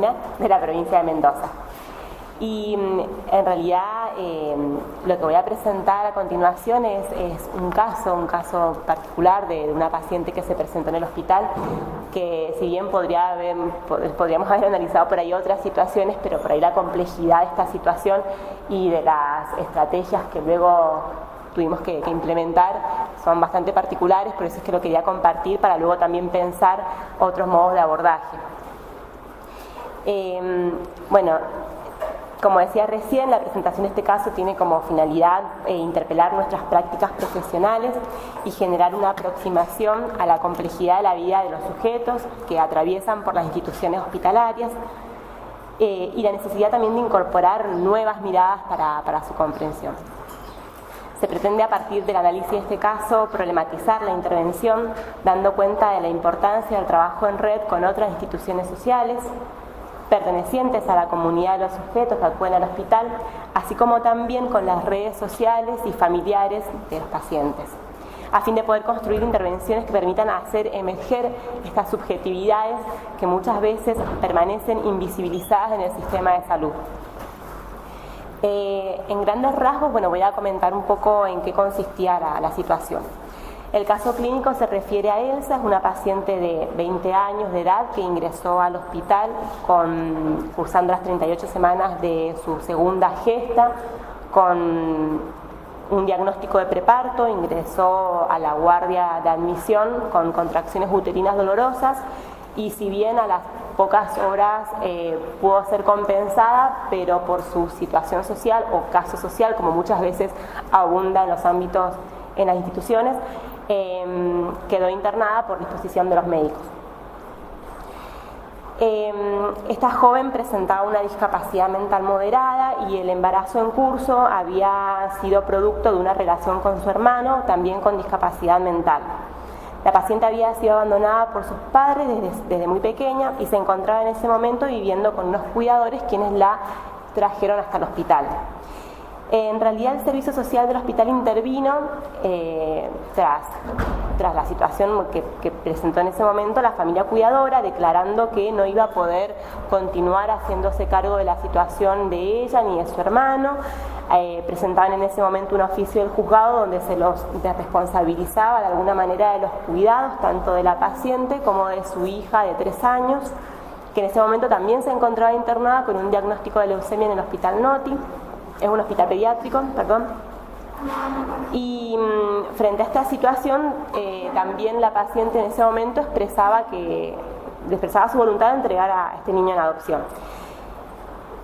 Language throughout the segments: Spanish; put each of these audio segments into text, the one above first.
Argentina, de la provincia de Mendoza. Y en realidad lo que voy a presentar a continuación es un caso particular de una paciente que se presentó en el hospital, que si bien podríamos haber analizado por ahí otras situaciones, pero por ahí la complejidad de esta situación y de las estrategias que luego tuvimos que implementar son bastante particulares, por eso es que lo quería compartir para luego también pensar otros modos de abordaje. Bueno, como decía recién, la presentación de este caso tiene como finalidad interpelar nuestras prácticas profesionales y generar una aproximación a la complejidad de la vida de los sujetos que atraviesan por las instituciones hospitalarias y la necesidad también de incorporar nuevas miradas para su comprensión. Se pretende, a partir del análisis de este caso, problematizar la intervención, dando cuenta de la importancia del trabajo en red con otras instituciones sociales pertenecientes a la comunidad de los sujetos que acuden al hospital, así como también con las redes sociales y familiares de los pacientes, a fin de poder construir intervenciones que permitan hacer emerger estas subjetividades que muchas veces permanecen invisibilizadas en el sistema de salud. En grandes rasgos, voy a comentar un poco en qué consistía la situación. El caso clínico se refiere a Elsa, es una paciente de 20 años de edad que ingresó al hospital cursando las 38 semanas de su segunda gesta, con un diagnóstico de preparto. Ingresó a la guardia de admisión con contracciones uterinas dolorosas y, si bien a las pocas horas pudo ser compensada, pero por su situación social o caso social, como muchas veces abunda en los ámbitos, en las instituciones, quedó internada por disposición de los médicos. Esta joven presentaba una discapacidad mental moderada y el embarazo en curso había sido producto de una relación con su hermano, también con discapacidad mental. La paciente había sido abandonada por sus padres desde muy pequeña y se encontraba en ese momento viviendo con unos cuidadores quienes la trajeron hasta el hospital. En realidad, el servicio social del hospital intervino tras la situación que presentó en ese momento la familia cuidadora, declarando que no iba a poder continuar haciéndose cargo de la situación de ella ni de su hermano. Presentaban en ese momento un oficio del juzgado donde se los responsabilizaba de alguna manera de los cuidados, tanto de la paciente como de su hija de 3 años, que en ese momento también se encontraba internada con un diagnóstico de leucemia en el hospital Noti. Es un hospital pediátrico, y frente a esta situación también la paciente en ese momento expresaba su voluntad de entregar a este niño en adopción.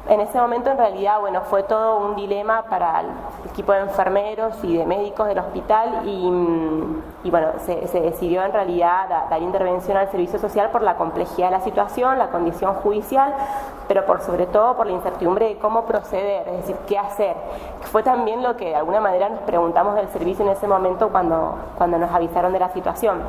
En ese momento, en realidad, fue todo un dilema para el equipo de enfermeros y de médicos del hospital y se decidió en realidad dar intervención al servicio social por la complejidad de la situación, la condición judicial, pero sobre todo por la incertidumbre de cómo proceder, es decir, qué hacer. Fue también lo que de alguna manera nos preguntamos del servicio en ese momento cuando nos avisaron de la situación.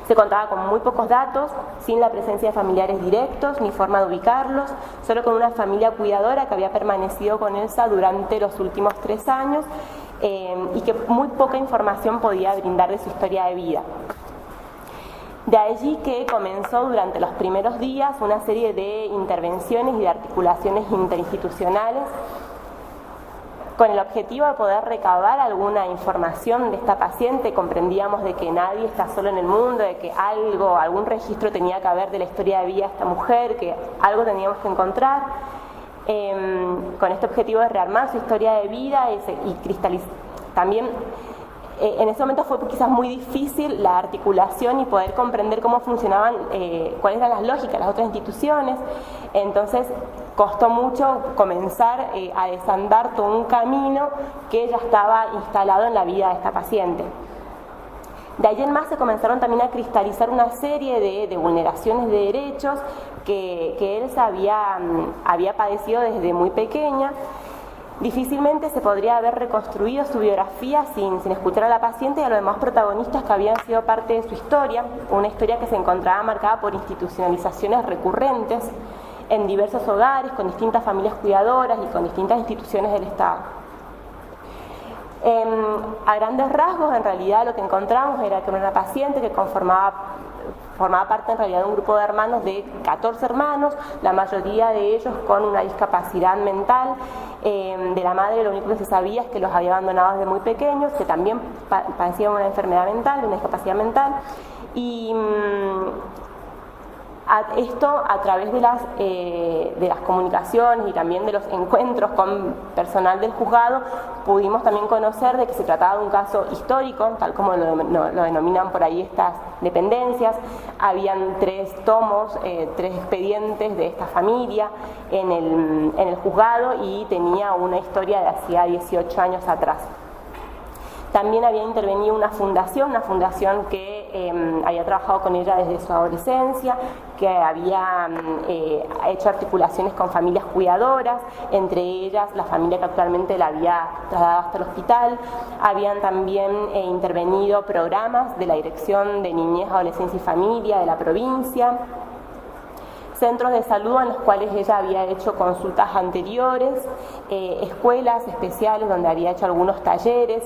Se contaba con muy pocos datos, sin la presencia de familiares directos ni forma de ubicarlos, solo con una familia cuidadora que había permanecido con Elsa durante los últimos 3 años y que muy poca información podía brindar de su historia de vida. De allí que comenzó durante los primeros días una serie de intervenciones y de articulaciones interinstitucionales con el objetivo de poder recabar alguna información de esta paciente. Comprendíamos de que nadie está solo en el mundo, de que algún registro tenía que haber de la historia de vida de esta mujer, que algo teníamos que encontrar, con este objetivo de rearmar su historia de vida y cristalizar. También en ese momento fue quizás muy difícil la articulación y poder comprender cómo funcionaban, cuáles eran las lógicas de las otras instituciones. Entonces costó mucho comenzar a desandar todo un camino que ya estaba instalado en la vida de esta paciente. De ahí en más se comenzaron también a cristalizar una serie de vulneraciones de derechos que Elsa había padecido desde muy pequeña. Difícilmente se podría haber reconstruido su biografía sin escuchar a la paciente y a los demás protagonistas que habían sido parte de su historia, una historia que se encontraba marcada por institucionalizaciones recurrentes en diversos hogares, con distintas familias cuidadoras y con distintas instituciones del Estado. A grandes rasgos, en realidad, lo que encontramos era que era una paciente que formaba parte en realidad de un grupo de hermanos de 14 hermanos, la mayoría de ellos con una discapacidad mental. De la madre lo único que se sabía es que los había abandonado desde muy pequeños, que también padecían una enfermedad mental, una discapacidad mental, y esto a través de las comunicaciones y también de los encuentros con personal del juzgado pudimos también conocer de que se trataba de un caso histórico, tal como lo denominan por ahí estas dependencias. Habían 3 tomos, 3 expedientes de esta familia en el juzgado y tenía una historia de hacía 18 años atrás. También había intervenido una fundación que había trabajado con ella desde su adolescencia, que había hecho articulaciones con familias cuidadoras, entre ellas la familia que actualmente la había trasladado hasta el hospital. Habían también intervenido programas de la Dirección de Niñez, Adolescencia y Familia de la provincia, centros de salud en los cuales ella había hecho consultas anteriores, escuelas especiales donde había hecho algunos talleres.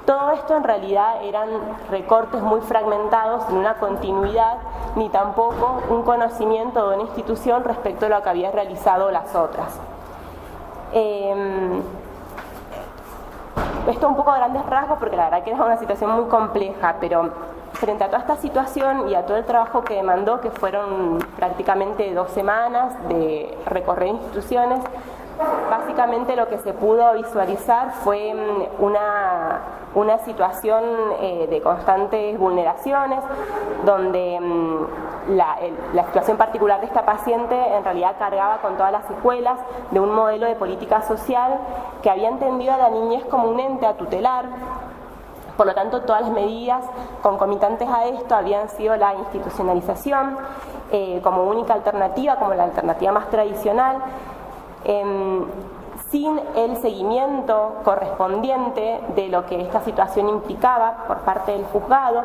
Todo esto en realidad eran recortes muy fragmentados, sin una continuidad ni tampoco un conocimiento de una institución respecto a lo que había realizado las otras. Esto un poco a grandes rasgos porque la verdad que era una situación muy compleja, pero frente a toda esta situación y a todo el trabajo que demandó, que fueron prácticamente 2 semanas de recorrer instituciones, básicamente lo que se pudo visualizar fue una situación de constantes vulneraciones, donde la situación particular de esta paciente en realidad cargaba con todas las secuelas de un modelo de política social que había entendido a la niñez como un ente a tutelar. Por lo tanto, todas las medidas concomitantes a esto habían sido la institucionalización como única alternativa, como la alternativa más tradicional, sin el seguimiento correspondiente de lo que esta situación implicaba por parte del juzgado.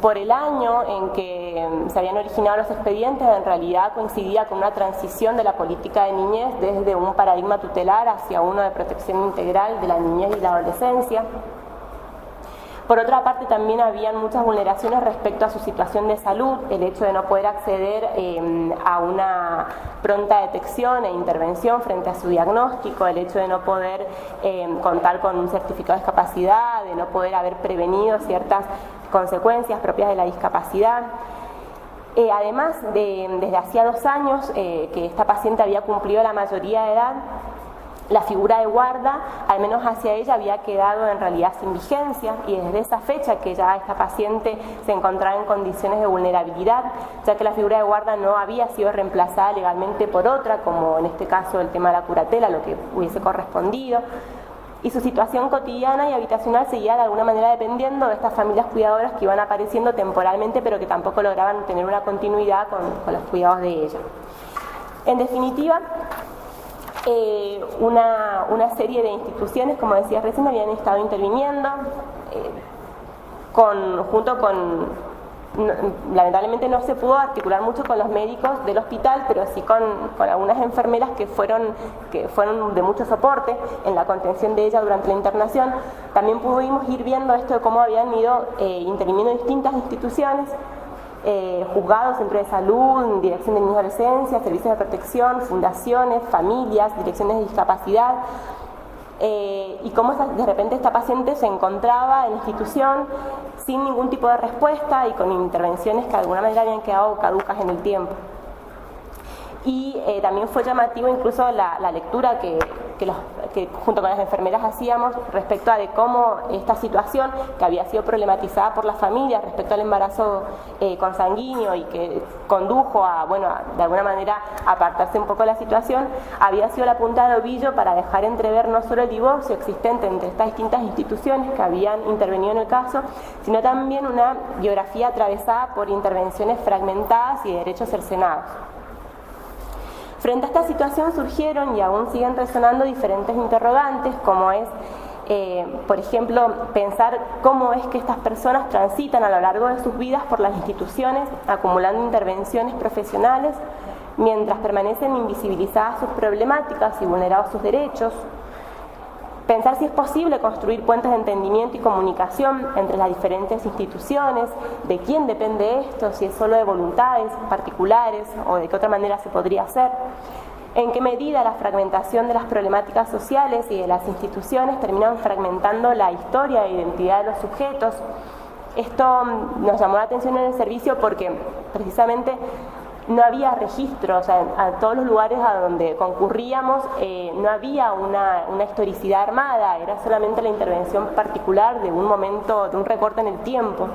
Por el año en que se habían originado los expedientes, en realidad coincidía con una transición de la política de niñez desde un paradigma tutelar hacia uno de protección integral de la niñez y la adolescencia. Por otra parte, también habían muchas vulneraciones respecto a su situación de salud, el hecho de no poder acceder a una pronta detección e intervención frente a su diagnóstico, el hecho de no poder contar con un certificado de discapacidad, de no poder haber prevenido ciertas consecuencias propias de la discapacidad. Además, desde hacía 2 años que esta paciente había cumplido la mayoría de edad, la figura de guarda, al menos hacia ella, había quedado en realidad sin vigencia, y desde esa fecha que ya esta paciente se encontraba en condiciones de vulnerabilidad, ya que la figura de guarda no había sido reemplazada legalmente por otra, como en este caso el tema de la curatela, lo que hubiese correspondido, y su situación cotidiana y habitacional seguía de alguna manera dependiendo de estas familias cuidadoras que iban apareciendo temporalmente, pero que tampoco lograban tener una continuidad con los cuidados de ella. En definitiva, una serie de instituciones, como decía recién, habían estado interviniendo lamentablemente no se pudo articular mucho con los médicos del hospital, pero sí con algunas enfermeras que fueron de mucho soporte en la contención de ella durante la internación. También pudimos ir viendo esto de cómo habían ido interviniendo distintas instituciones, juzgados, centros de salud, dirección de niños y adolescencia, servicios de protección, fundaciones, familias, direcciones de discapacidad, y cómo de repente esta paciente se encontraba en la institución sin ningún tipo de respuesta y con intervenciones que de alguna manera habían quedado caducas en el tiempo. Y también fue llamativo incluso la lectura que junto con las enfermeras hacíamos respecto a de cómo esta situación, que había sido problematizada por las familias respecto al embarazo consanguíneo y que condujo a de alguna manera apartarse un poco de la situación, había sido la punta de ovillo para dejar entrever no solo el divorcio existente entre estas distintas instituciones que habían intervenido en el caso, sino también una biografía atravesada por intervenciones fragmentadas y derechos cercenados. Frente a esta situación surgieron y aún siguen resonando diferentes interrogantes, como es, por ejemplo, pensar cómo es que estas personas transitan a lo largo de sus vidas por las instituciones, acumulando intervenciones profesionales, mientras permanecen invisibilizadas sus problemáticas y vulnerados sus derechos. Pensar si es posible construir puentes de entendimiento y comunicación entre las diferentes instituciones, de quién depende esto, si es solo de voluntades particulares o de qué otra manera se podría hacer. En qué medida la fragmentación de las problemáticas sociales y de las instituciones terminan fragmentando la historia e identidad de los sujetos. Esto nos llamó la atención en el servicio porque precisamente no había registro, o sea, a todos los lugares a donde concurríamos no había una historicidad armada, era solamente la intervención particular de un momento, de un recorte en el tiempo.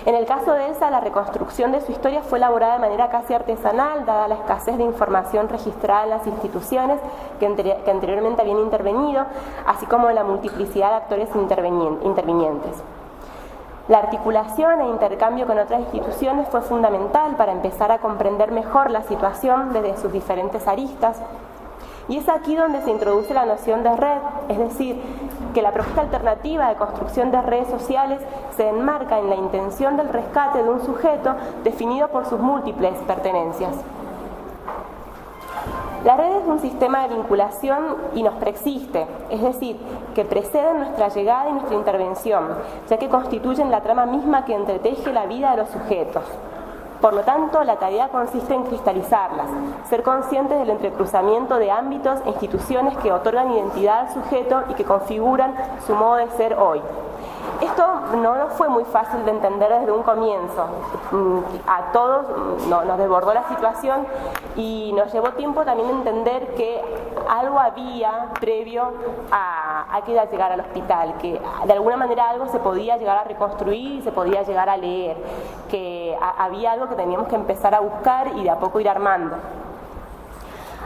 En el caso de Elsa, la reconstrucción de su historia fue elaborada de manera casi artesanal, dada la escasez de información registrada en las instituciones que anteriormente habían intervenido, así como la multiplicidad de actores intervinientes. La articulación e intercambio con otras instituciones fue fundamental para empezar a comprender mejor la situación desde sus diferentes aristas. Y es aquí donde se introduce la noción de red, es decir, que la propuesta alternativa de construcción de redes sociales se enmarca en la intención del rescate de un sujeto definido por sus múltiples pertenencias. La red es un sistema de vinculación y nos preexiste, es decir, que preceden nuestra llegada y nuestra intervención, ya que constituyen la trama misma que entreteje la vida de los sujetos. Por lo tanto, la tarea consiste en cristalizarlas, ser conscientes del entrecruzamiento de ámbitos e instituciones que otorgan identidad al sujeto y que configuran su modo de ser hoy. Esto no nos fue muy fácil de entender desde un comienzo. A todos nos desbordó la situación y nos llevó tiempo también entender que algo había previo a que llegar al hospital, que de alguna manera algo se podía llegar a reconstruir y se podía llegar a leer, que había algo que teníamos que empezar a buscar y de a poco ir armando.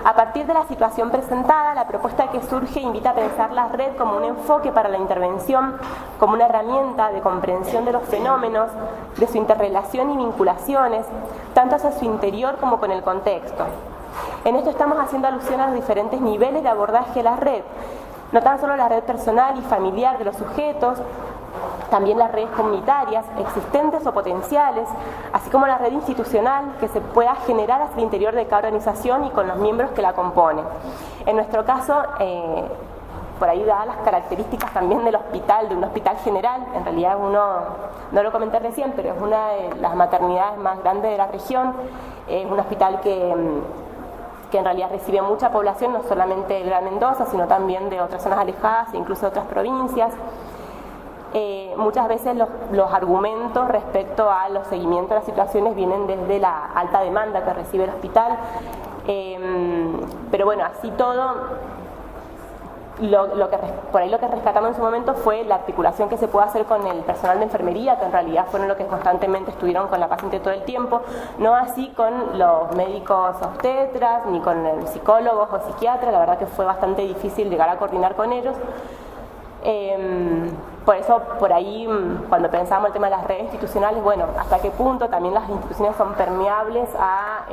A partir de la situación presentada, la propuesta que surge invita a pensar la red como un enfoque para la intervención, como una herramienta de comprensión de los fenómenos, de su interrelación y vinculaciones, tanto hacia su interior como con el contexto. En esto estamos haciendo alusión a los diferentes niveles de abordaje de la red, no tan solo la red personal y familiar de los sujetos, también las redes comunitarias, existentes o potenciales, así como la red institucional que se pueda generar hacia el interior de cada organización y con los miembros que la componen. En nuestro caso, por ahí dadas las características también del hospital, de un hospital general, en realidad no lo comenté recién, pero es una de las maternidades más grandes de la región, es un hospital que en realidad recibe mucha población, no solamente del Gran Mendoza, sino también de otras zonas alejadas e incluso de otras provincias. Muchas veces los argumentos respecto a los seguimientos de las situaciones vienen desde la alta demanda que recibe el hospital, pero bueno, así todo, por ahí lo que rescatamos en su momento fue la articulación que se puede hacer con el personal de enfermería, que en realidad fueron los que constantemente estuvieron con la paciente todo el tiempo, no así con los médicos obstetras, ni con los psicólogos o psiquiatras. La verdad que fue bastante difícil llegar a coordinar con ellos. Por eso, por ahí, cuando pensamos el tema de las redes institucionales, bueno, hasta qué punto también las instituciones son permeables a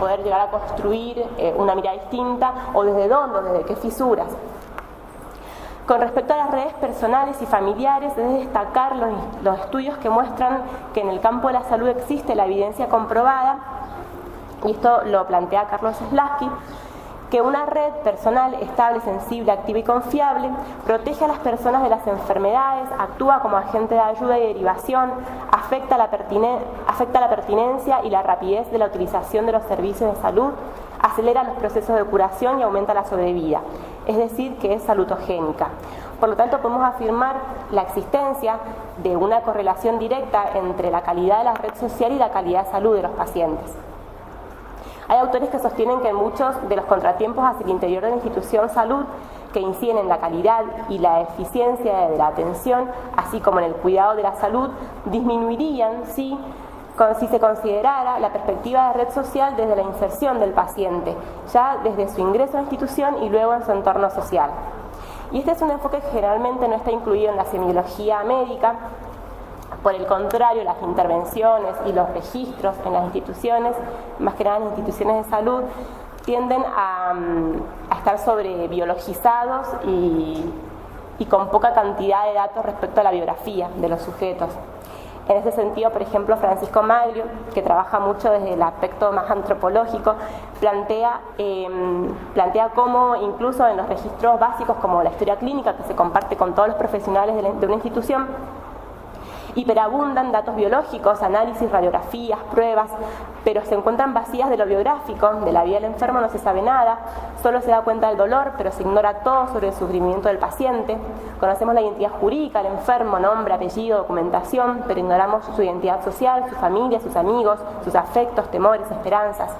poder llegar a construir una mirada distinta, o desde dónde, desde qué fisuras. Con respecto a las redes personales y familiares, es destacar los estudios que muestran que en el campo de la salud existe la evidencia comprobada, y esto lo plantea Carlos Slaski, que una red personal estable, sensible, activa y confiable protege a las personas de las enfermedades, actúa como agente de ayuda y derivación, afecta la pertinencia y la rapidez de la utilización de los servicios de salud, acelera los procesos de curación y aumenta la sobrevida, es decir, que es salutogénica. Por lo tanto, podemos afirmar la existencia de una correlación directa entre la calidad de la red social y la calidad de salud de los pacientes. Hay autores que sostienen que muchos de los contratiempos hacia el interior de la institución salud que inciden en la calidad y la eficiencia de la atención, así como en el cuidado de la salud, disminuirían si se considerara la perspectiva de red social desde la inserción del paciente, ya desde su ingreso a la institución y luego en su entorno social. Y este es un enfoque que generalmente no está incluido en la semiología médica. Por el contrario, las intervenciones y los registros en las instituciones, más que nada en las instituciones de salud, tienden a estar sobrebiologizados y con poca cantidad de datos respecto a la biografía de los sujetos. En ese sentido, por ejemplo, Francisco Maglio, que trabaja mucho desde el aspecto más antropológico, plantea cómo incluso en los registros básicos como la historia clínica, que se comparte con todos los profesionales de una institución, hiperabundan datos biológicos, análisis, radiografías, pruebas, pero se encuentran vacías de lo biográfico. De la vida del enfermo no se sabe nada, solo se da cuenta del dolor, pero se ignora todo sobre el sufrimiento del paciente. Conocemos la identidad jurídica del enfermo, nombre, apellido, documentación, pero ignoramos su identidad social, su familia, sus amigos, sus afectos, temores, esperanzas.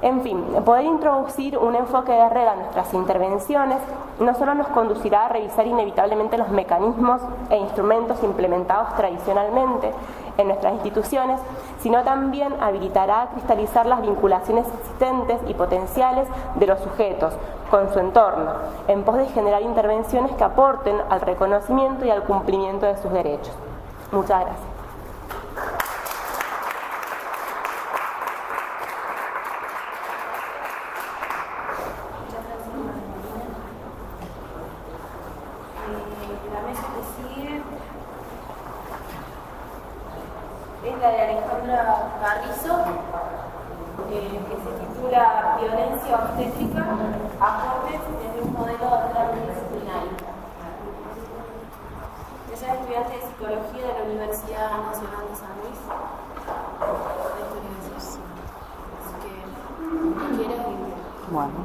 En fin, poder introducir un enfoque de red a nuestras intervenciones no solo nos conducirá a revisar inevitablemente los mecanismos e instrumentos implementados tradicionalmente en nuestras instituciones, sino también habilitará a cristalizar las vinculaciones existentes y potenciales de los sujetos con su entorno, en pos de generar intervenciones que aporten al reconocimiento y al cumplimiento de sus derechos. Muchas gracias. Es la de Alejandra Carrizo, que se titula Violencia obstétrica, aportes desde un modelo transdisciplinario. Ella es estudiante de Psicología de la Universidad Nacional de San Luis. Así que, si quieres... Bueno.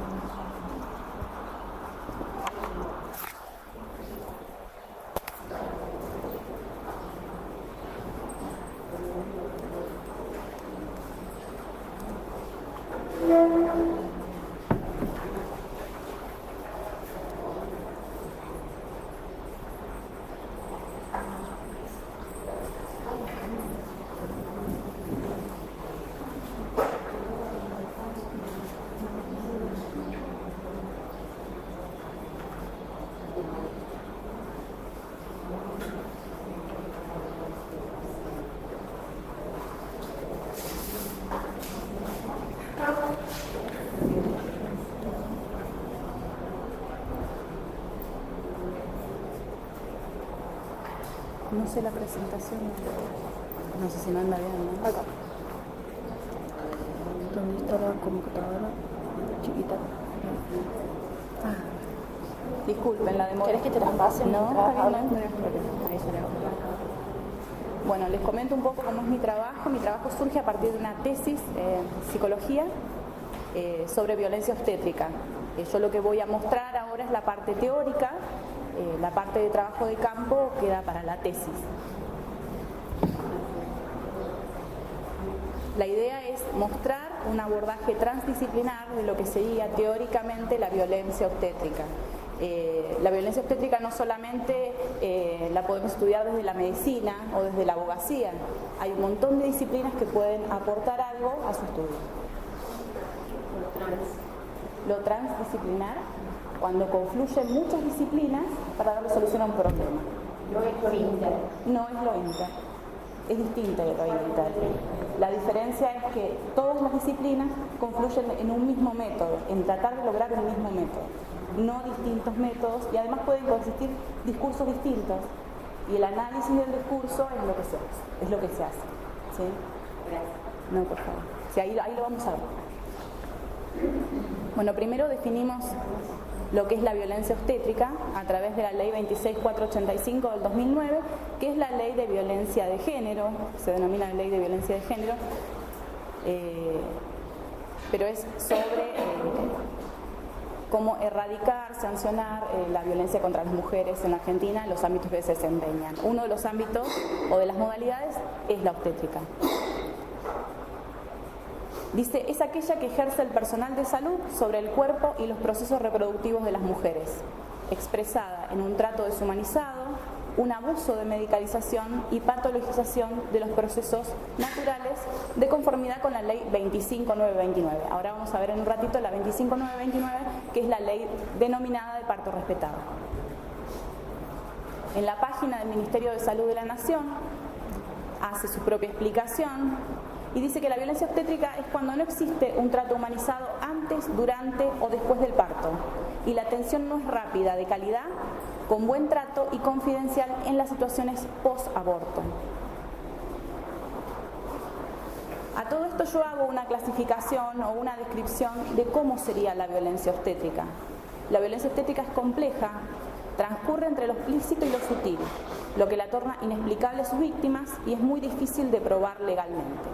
No sé la presentación, no sé si no anda bien, ¿no? Acá. ¿Dónde está la computadora? Chiquita. Disculpen la demora. ¿Querés que te las pase? No, está bien, no hay problema. Ahí se le va. Bueno, les comento un poco cómo es mi trabajo. Mi trabajo surge a partir de una tesis en psicología sobre violencia obstétrica. Yo lo que voy a mostrar ahora es la parte teórica. La parte de trabajo de campo queda para la tesis. La idea es mostrar un abordaje transdisciplinar de lo que sería teóricamente la violencia obstétrica. La violencia obstétrica no solamente la podemos estudiar desde la medicina o desde la abogacía, hay un montón de disciplinas que pueden aportar algo a su estudio. Lo transdisciplinar, cuando confluyen muchas disciplinas para darle solución a un problema. No es lo inter. No es lo inter. Es distinto de lo inter. La diferencia es que todas las disciplinas confluyen en un mismo método, en tratar de lograr un mismo método, no distintos métodos, y además pueden consistir discursos distintos. Y el análisis del discurso es lo que se hace. Es lo que se hace. ¿Sí? Gracias. No, por favor. Sí, ahí lo vamos a ver. Bueno, primero definimos lo que es la violencia obstétrica a través de la ley 26485 del 2009, que es la ley de violencia de género, se denomina ley de violencia de género, pero es sobre cómo erradicar, sancionar la violencia contra las mujeres en Argentina en los ámbitos que se desempeñan. Uno de los ámbitos o de las modalidades es la obstétrica. Dice, es aquella que ejerce el personal de salud sobre el cuerpo y los procesos reproductivos de las mujeres, expresada en un trato deshumanizado, un abuso de medicalización y patologización de los procesos naturales de conformidad con la ley 25929. Ahora vamos a ver en un ratito la 25929, que es la ley denominada de parto respetado. En la página del Ministerio de Salud de la Nación hace su propia explicación y dice que la violencia obstétrica es cuando no existe un trato humanizado antes, durante o después del parto y la atención no es rápida, de calidad, con buen trato y confidencial en las situaciones post-aborto. esto yo hago una clasificación o una descripción de cómo sería la violencia obstétrica. La violencia obstétrica es compleja, transcurre entre lo explícito y lo sutil, lo que la torna inexplicable a sus víctimas y es muy difícil de probar legalmente.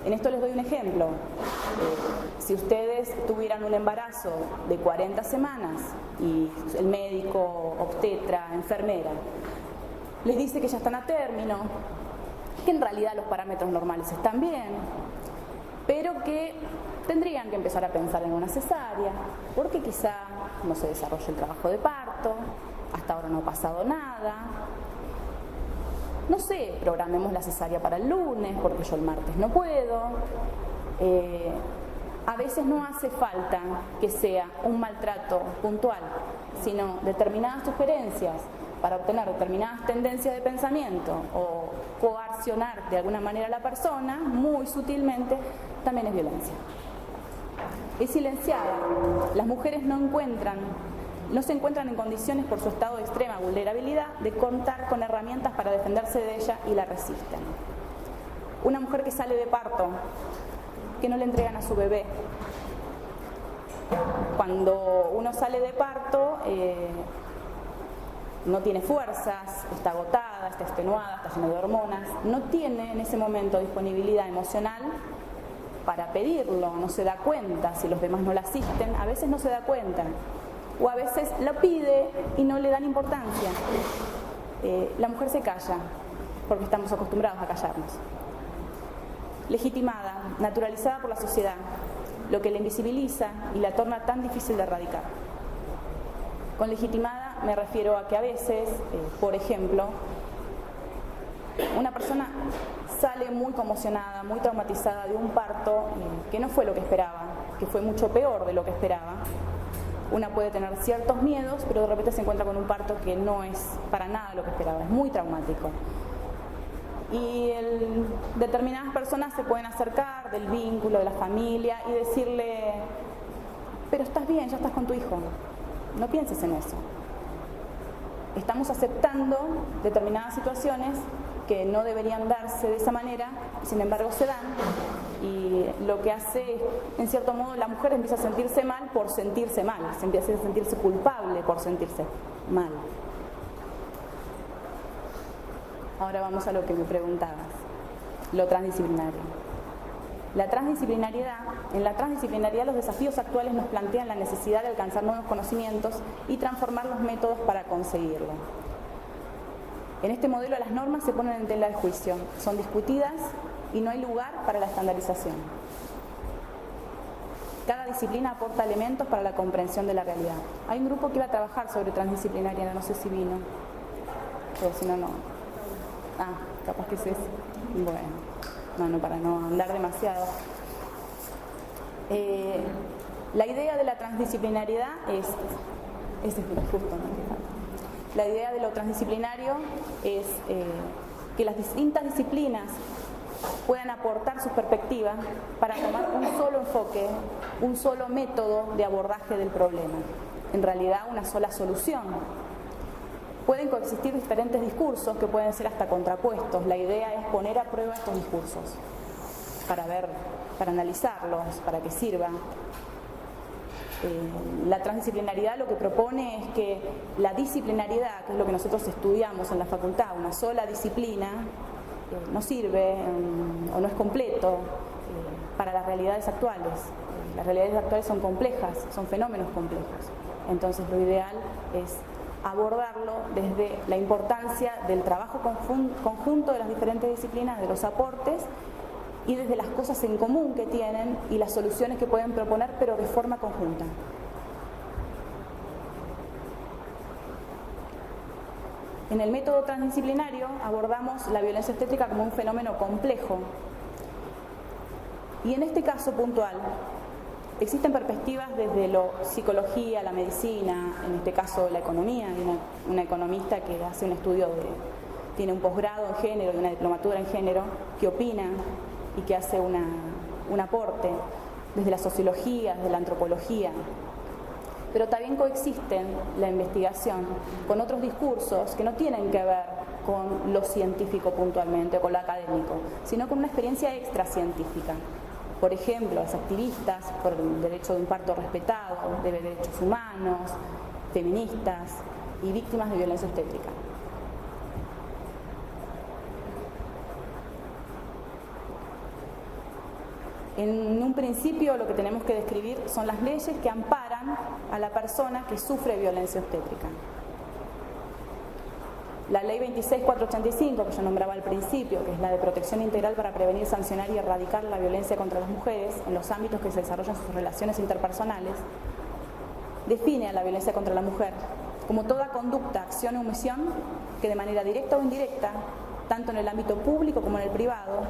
En esto les doy un ejemplo. Si ustedes tuvieran un embarazo de 40 semanas y el médico, obstetra, enfermera, les dice que ya están a término, que en realidad los parámetros normales están bien, pero que tendrían que empezar a pensar en una cesárea, porque quizá no se desarrolle el trabajo de parto, hasta ahora no ha pasado nada. No sé, programemos la cesárea para el lunes, porque yo el martes no puedo. A veces no hace falta que sea un maltrato puntual, sino determinadas sugerencias para obtener determinadas tendencias de pensamiento o coaccionar de alguna manera a la persona, muy sutilmente, también es violencia. Es silenciada. Las mujeres no se encuentran en condiciones por su estado de extrema vulnerabilidad de contar con herramientas para defenderse de ella y la resisten. Una mujer que sale de parto, que no le entregan a su bebé. Cuando uno sale de parto, no tiene fuerzas, está agotada, está extenuada, está llena de hormonas, no tiene en ese momento disponibilidad emocional para pedirlo, no se da cuenta, si los demás no la asisten, a veces no se da cuenta, o a veces lo pide y no le dan importancia. La mujer se calla, porque estamos acostumbrados a callarnos. Legitimada, naturalizada por la sociedad, lo que la invisibiliza y la torna tan difícil de erradicar. Con legitimada me refiero a que a veces, por ejemplo, una persona sale muy conmocionada, muy traumatizada de un parto que no fue lo que esperaba, que fue mucho peor de lo que esperaba. Una puede tener ciertos miedos, pero de repente se encuentra con un parto que no es para nada lo que esperaba, es muy traumático. Y determinadas personas se pueden acercar del vínculo, de la familia y decirle, pero estás bien, ya estás con tu hijo, no pienses en eso. Estamos aceptando determinadas situaciones que no deberían darse de esa manera, sin embargo se dan, y lo que hace, en cierto modo, la mujer empieza a sentirse mal por sentirse mal, se empieza a sentirse culpable por sentirse mal. Ahora vamos a lo que me preguntabas, lo transdisciplinario. En la transdisciplinariedad los desafíos actuales nos plantean la necesidad de alcanzar nuevos conocimientos y transformar los métodos para conseguirlo. En este modelo las normas se ponen en tela de juicio, son discutidas y no hay lugar para la estandarización. Cada disciplina aporta elementos para la comprensión de la realidad. Hay un grupo que iba a trabajar sobre transdisciplinaria, no sé si vino, pero si no, no. Ah, capaz que es ese. Bueno, para no andar demasiado. La idea de la transdisciplinariedad es justo, ¿no? La idea de lo transdisciplinario es que las distintas disciplinas puedan aportar sus perspectivas para tomar un solo enfoque, un solo método de abordaje del problema, en realidad una sola solución. Pueden coexistir diferentes discursos que pueden ser hasta contrapuestos. La idea es poner a prueba estos discursos para analizarlos, para que sirvan. La transdisciplinariedad lo que propone es que la disciplinariedad, que es lo que nosotros estudiamos en la facultad, una sola disciplina, no sirve o no es completo para las realidades actuales. Las realidades actuales son complejas, son fenómenos complejos. Entonces lo ideal es abordarlo desde la importancia del trabajo conjunto de las diferentes disciplinas, de los aportes y desde las cosas en común que tienen y las soluciones que pueden proponer, pero de forma conjunta. En el método transdisciplinario abordamos la violencia obstétrica como un fenómeno complejo y en este caso puntual existen perspectivas desde la psicología, la medicina, en este caso la economía. Hay una economista que hace un estudio, tiene un posgrado en género y una diplomatura en género, que opina y que hace un aporte desde la sociología, desde la antropología. Pero también coexisten la investigación con otros discursos que no tienen que ver con lo científico puntualmente o con lo académico, sino con una experiencia extracientífica. Por ejemplo, las activistas por el derecho de un parto respetado, de derechos humanos, feministas y víctimas de violencia obstétrica. En un principio lo que tenemos que describir son las leyes que amparan a la persona que sufre violencia obstétrica. La ley 26.485, que yo nombraba al principio, que es la de protección integral para prevenir, sancionar y erradicar la violencia contra las mujeres en los ámbitos que se desarrollan sus relaciones interpersonales, define a la violencia contra la mujer como toda conducta, acción o omisión que de manera directa o indirecta, tanto en el ámbito público como en el privado,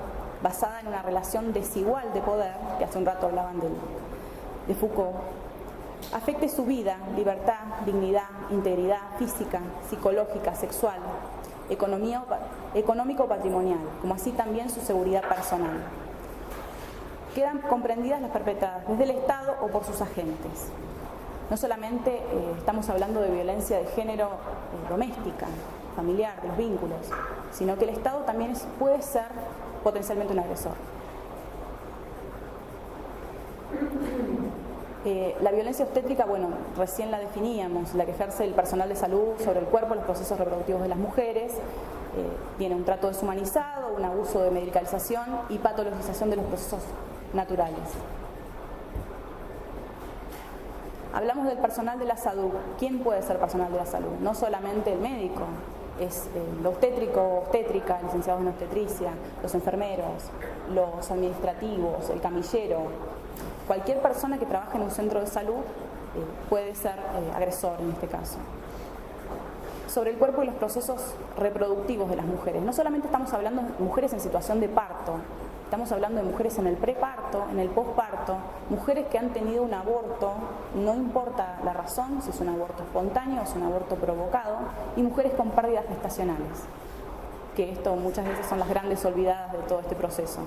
basada en una relación desigual de poder, que hace un rato hablaban de Foucault, afecte su vida, libertad, dignidad, integridad física, psicológica, sexual, económico o patrimonial, como así también su seguridad personal. Quedan comprendidas las perpetradas desde el Estado o por sus agentes. No solamente estamos hablando de violencia de género doméstica, familiar, de los vínculos, sino que el Estado también puede ser potencialmente un agresor. La violencia obstétrica, bueno, recién la definíamos, la que ejerce el personal de salud sobre el cuerpo, los procesos reproductivos de las mujeres, tiene un trato deshumanizado, un abuso de medicalización y patologización de los procesos naturales. Hablamos del personal de la salud. ¿Quién puede ser personal de la salud? No solamente el médico, es el obstétrico, obstétrica, licenciados en obstetricia, los enfermeros, los administrativos, el camillero. Cualquier persona que trabaje en un centro de salud puede ser agresor en este caso. Sobre el cuerpo y los procesos reproductivos de las mujeres. No solamente estamos hablando de mujeres en situación de parto, estamos hablando de mujeres en el preparto, en el posparto, mujeres que han tenido un aborto, no importa la razón, si es un aborto espontáneo o es un aborto provocado, y mujeres con pérdidas gestacionales, que esto muchas veces son las grandes olvidadas de todo este proceso.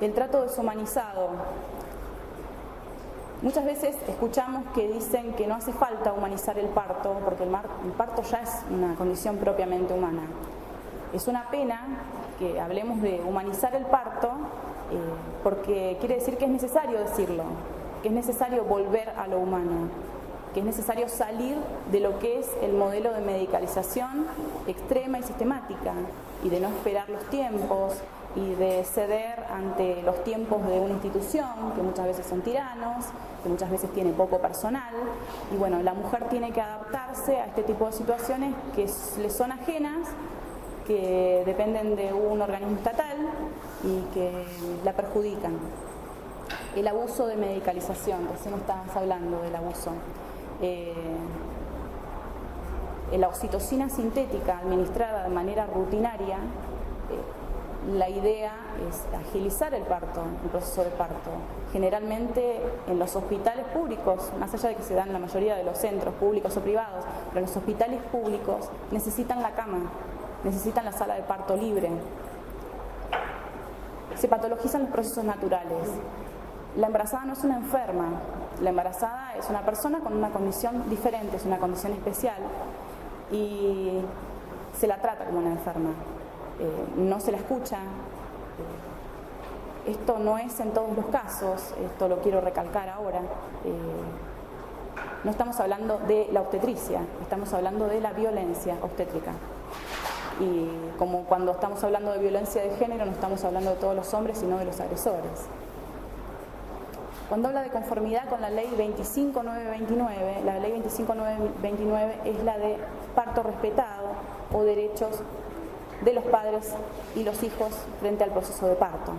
El trato deshumanizado. Muchas veces escuchamos que dicen que no hace falta humanizar el parto, porque el parto ya es una condición propiamente humana. Es una pena que hablemos de humanizar el parto, porque quiere decir que es necesario decirlo, que es necesario volver a lo humano, que es necesario salir de lo que es el modelo de medicalización extrema y sistemática, y de no esperar los tiempos, y de ceder ante los tiempos de una institución, que muchas veces son tiranos, que muchas veces tiene poco personal, y bueno, la mujer tiene que adaptarse a este tipo de situaciones que le son ajenas, que dependen de un organismo estatal y que la perjudican. El abuso de medicalización, recién estabas hablando del abuso. La oxitocina sintética administrada de manera rutinaria, la idea es agilizar el parto, el proceso de parto. Generalmente en los hospitales públicos, más allá de que se dan en la mayoría de los centros públicos o privados, pero en los hospitales públicos necesitan la cama, necesitan la sala de parto libre. Se patologizan los procesos naturales. La embarazada no es una enferma, la embarazada es una persona con una condición diferente, es una condición especial y se la trata como una enferma. No se la escucha. Esto no es en todos los casos, esto lo quiero recalcar ahora. No estamos hablando de la obstetricia, estamos hablando de la violencia obstétrica. Y como cuando estamos hablando de violencia de género, no estamos hablando de todos los hombres, sino de los agresores. Cuando habla de conformidad con la ley 25.929, la ley 25.929 es la de parto respetado o derechos de los padres y los hijos frente al proceso de parto.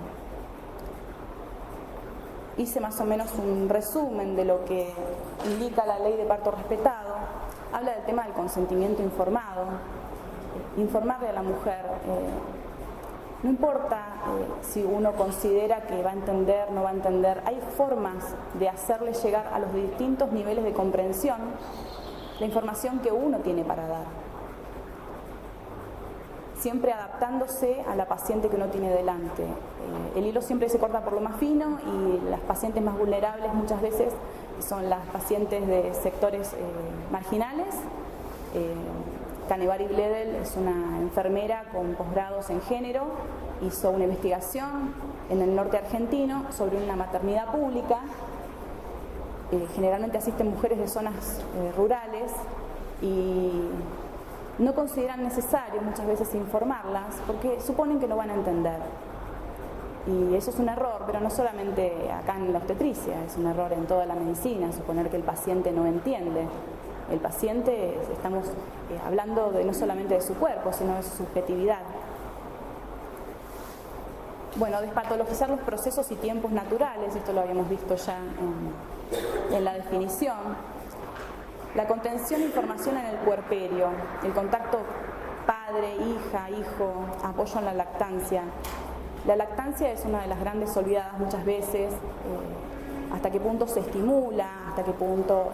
Hice más o menos un resumen de lo que indica la ley de parto respetado. Habla del tema del consentimiento informado, informarle a la mujer. No importa si uno considera que va a entender, no va a entender, hay formas de hacerle llegar a los distintos niveles de comprensión la información que uno tiene para dar. Siempre adaptándose a la paciente que uno tiene delante. El hilo siempre se corta por lo más fino y las pacientes más vulnerables muchas veces son las pacientes de sectores marginales, Canevari Bledel es una enfermera con posgrados en género, hizo una investigación en el norte argentino sobre una maternidad pública. Generalmente asisten mujeres de zonas rurales y no consideran necesario muchas veces informarlas porque suponen que no van a entender. Y eso es un error, pero no solamente acá en la obstetricia, es un error en toda la medicina, suponer que el paciente no entiende. El paciente, estamos hablando no solamente de su cuerpo, sino de su subjetividad. Bueno, despatologizar los procesos y tiempos naturales, esto lo habíamos visto ya en la definición. La contención de información en el puerperio, el contacto padre, hija, hijo, apoyo en la lactancia. La lactancia es una de las grandes olvidadas muchas veces, hasta qué punto se estimula, hasta qué punto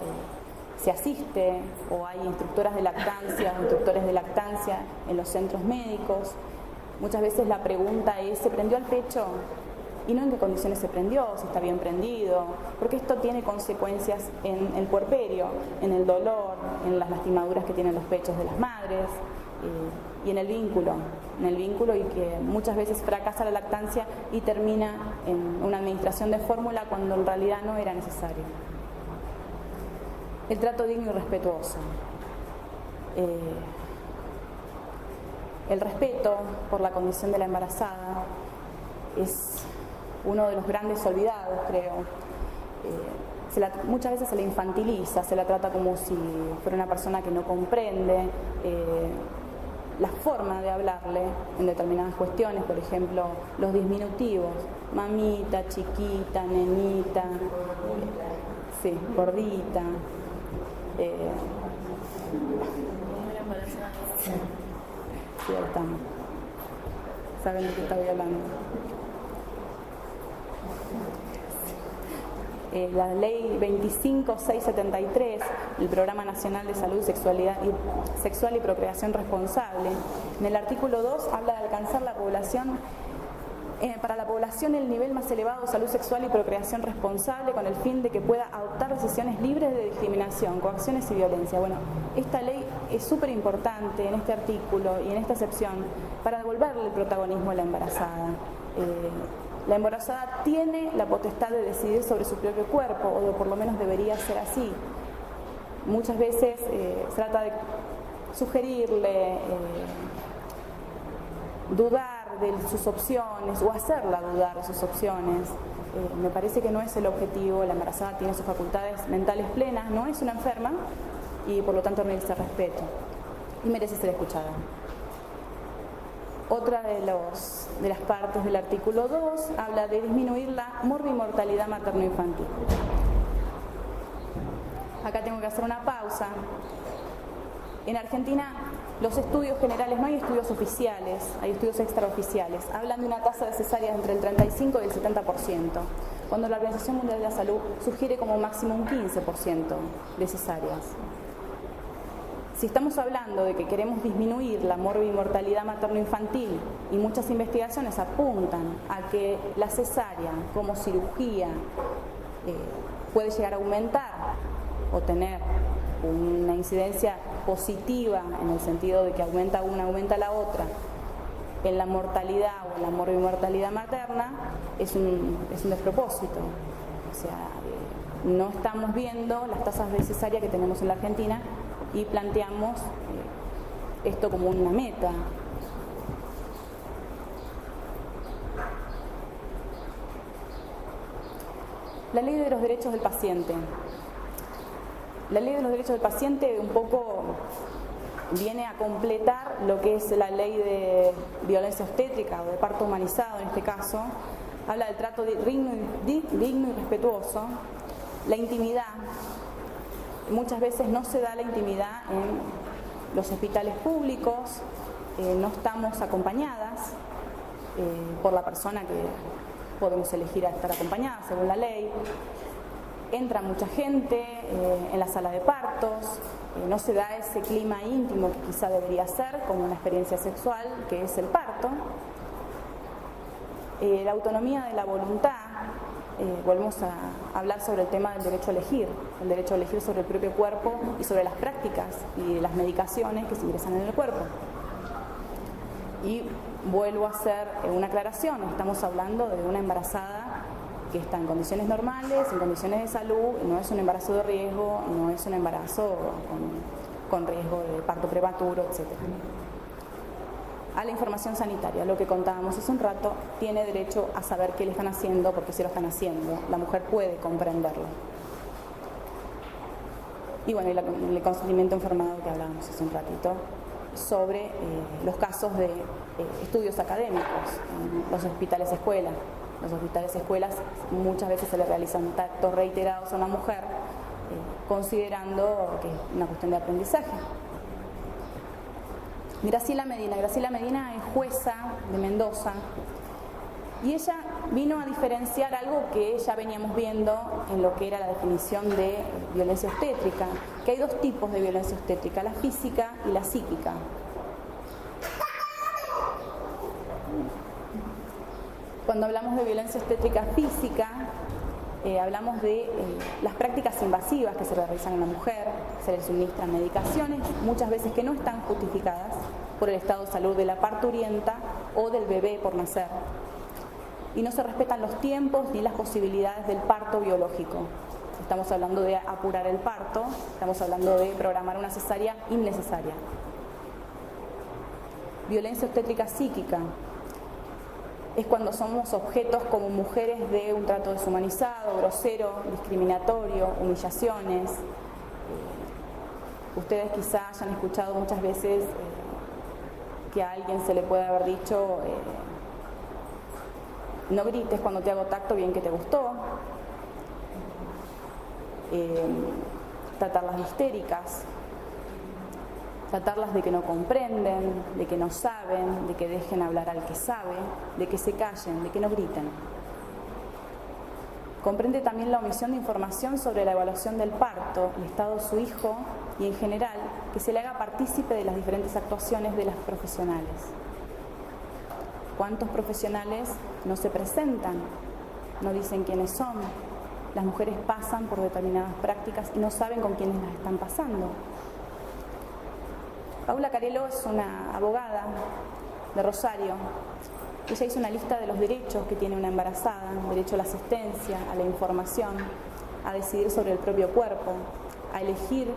se asiste, o hay instructoras de lactancia o instructores de lactancia en los centros médicos. Muchas veces la pregunta es, ¿se prendió al pecho? Y no en qué condiciones se prendió, si está bien prendido, porque esto tiene consecuencias en el puerperio, en el dolor, en las lastimaduras que tienen los pechos de las madres y en el vínculo y que muchas veces fracasa la lactancia y termina en una administración de fórmula cuando en realidad no era necesario. El trato digno y respetuoso. El respeto por la condición de la embarazada es uno de los grandes olvidados, creo. Muchas veces se la infantiliza, se la trata como si fuera una persona que no comprende la forma de hablarle en determinadas cuestiones, por ejemplo, los diminutivos, mamita, chiquita, nenita, sí, gordita. Sí, ahí estamos. Saben de qué estoy hablando. La ley 25673, el Programa Nacional de Salud Sexual y Procreación Responsable, en el artículo 2 habla de alcanzar la población, para la población el nivel más elevado de salud sexual y procreación responsable con el fin de que pueda adoptar decisiones libres de discriminación, coacciones y violencia. Bueno, esta ley es súper importante en este artículo y en esta excepción para devolverle el protagonismo a la embarazada. La embarazada tiene la potestad de decidir sobre su propio cuerpo, o por lo menos debería ser así. Muchas veces se trata de sugerirle, dudar de sus opciones o hacerla dudar de sus opciones. Me parece que no es el objetivo. La embarazada tiene sus facultades mentales plenas, no es una enferma y por lo tanto merece respeto y merece ser escuchada. Otra de las partes del artículo 2 habla de disminuir la morbimortalidad materno-infantil. Acá tengo que hacer una pausa. En Argentina, los estudios generales, no hay estudios oficiales, hay estudios extraoficiales. Hablan de una tasa de cesáreas entre el 35 y el 70%, cuando la Organización Mundial de la Salud sugiere como máximo un 15% de cesáreas. Si estamos hablando de que queremos disminuir la morbimortalidad materno-infantil y muchas investigaciones apuntan a que la cesárea como cirugía puede llegar a aumentar o tener una incidencia positiva en el sentido de que aumenta una, aumenta la otra en la mortalidad o en la morbimortalidad materna, es un despropósito. O sea, no estamos viendo las tasas de cesárea que tenemos en la Argentina y planteamos esto como una meta. La ley de los derechos del paciente. La ley de los derechos del paciente un poco viene a completar lo que es la ley de violencia obstétrica o de parto humanizado en este caso. Habla del trato digno y respetuoso, la intimidad. Muchas veces no se da la intimidad en los hospitales públicos, no estamos acompañadas por la persona que podemos elegir a estar acompañada según la ley. Entra mucha gente en la sala de partos, no se da ese clima íntimo que quizá debería ser como una experiencia sexual que es el parto. La autonomía de la voluntad, volvemos a hablar sobre el tema del derecho a elegir sobre el propio cuerpo y sobre las prácticas y las medicaciones que se ingresan en el cuerpo. Y vuelvo a hacer una aclaración, estamos hablando de una embarazada que está en condiciones normales, en condiciones de salud, no es un embarazo de riesgo, no es un embarazo con riesgo de parto prematuro, etc. A la información sanitaria, lo que contábamos hace un rato, tiene derecho a saber qué le están haciendo, porque se lo están haciendo. La mujer puede comprenderlo. Y bueno, el consentimiento informado que hablábamos hace un ratito, sobre los casos de estudios académicos en los hospitales escuelas. Los hospitales escuelas muchas veces se le realizan tactos reiterados a una mujer, considerando que es una cuestión de aprendizaje. Graciela Medina es jueza de Mendoza y ella vino a diferenciar algo que ya veníamos viendo en lo que era la definición de violencia obstétrica, que hay dos tipos de violencia obstétrica, la física y la psíquica. Cuando hablamos de violencia obstétrica física, hablamos de las prácticas invasivas que se realizan en la mujer, se le suministran medicaciones, muchas veces que no están justificadas por el estado de salud de la parturienta o del bebé por nacer. Y no se respetan los tiempos ni las posibilidades del parto biológico. Estamos hablando de apurar el parto, estamos hablando de programar una cesárea innecesaria. Violencia obstétrica psíquica es cuando somos objetos como mujeres de un trato deshumanizado, grosero, discriminatorio, humillaciones. Ustedes quizá hayan escuchado muchas veces que a alguien se le puede haber dicho no grites cuando te hago tacto, bien que te gustó. Tratarlas de histéricas, tratarlas de que no comprenden, de que no saben, de que dejen hablar al que sabe, de que se callen, de que no griten. Comprende también la omisión de información sobre la evaluación del parto, el estado de su hijo y en general que se le haga partícipe de las diferentes actuaciones de las profesionales. ¿Cuántos profesionales no se presentan? No dicen quiénes son. Las mujeres pasan por determinadas prácticas y no saben con quiénes las están pasando. Paula Carello es una abogada de Rosario. Ella hizo una lista de los derechos que tiene una embarazada: derecho a la asistencia, a la información, a decidir sobre el propio cuerpo, a elegir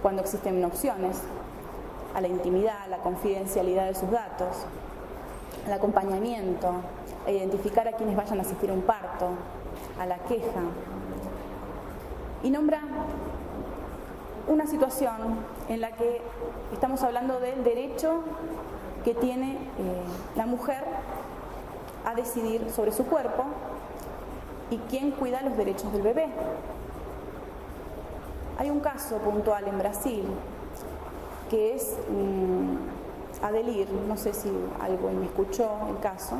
cuando existen opciones, a la intimidad, a la confidencialidad de sus datos, al acompañamiento, a identificar a quienes vayan a asistir a un parto, a la queja. Y nombra una situación en la que estamos hablando del derecho que tiene la mujer a decidir sobre su cuerpo y quién cuida los derechos del bebé. Hay un caso puntual en Brasil que es Adelir, no sé si alguien me escuchó el caso.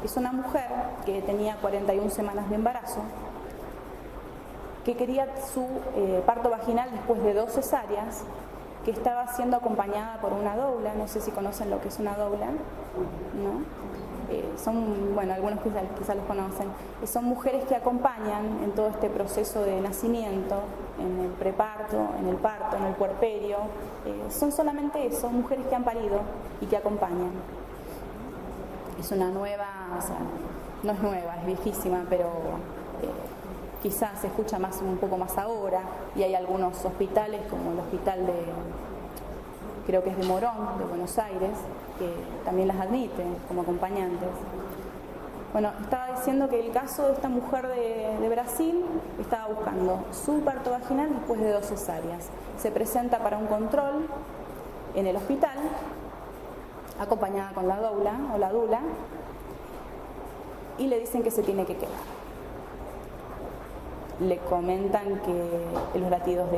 Es una mujer que tenía 41 semanas de embarazo, que quería su parto vaginal después de 2 cesáreas, que estaba siendo acompañada por una doula. No sé si conocen lo que es una doula, ¿no? Algunos quizás los conocen. Son mujeres que acompañan en todo este proceso de nacimiento, en el preparto, en el parto, en el puerperio. Son solamente eso, mujeres que han parido y que acompañan. Es una nueva, no es nueva, es viejísima, pero quizás se escucha un poco más ahora, y hay algunos hospitales, como el hospital creo que es de Morón, de Buenos Aires, que también las admiten como acompañantes. Bueno, estaba diciendo que el caso de esta mujer de Brasil estaba buscando su parto vaginal después de 2 cesáreas. Se presenta para un control en el hospital, acompañada con la doula o la dula, y le dicen que se tiene que quedar. Le comentan que los latidos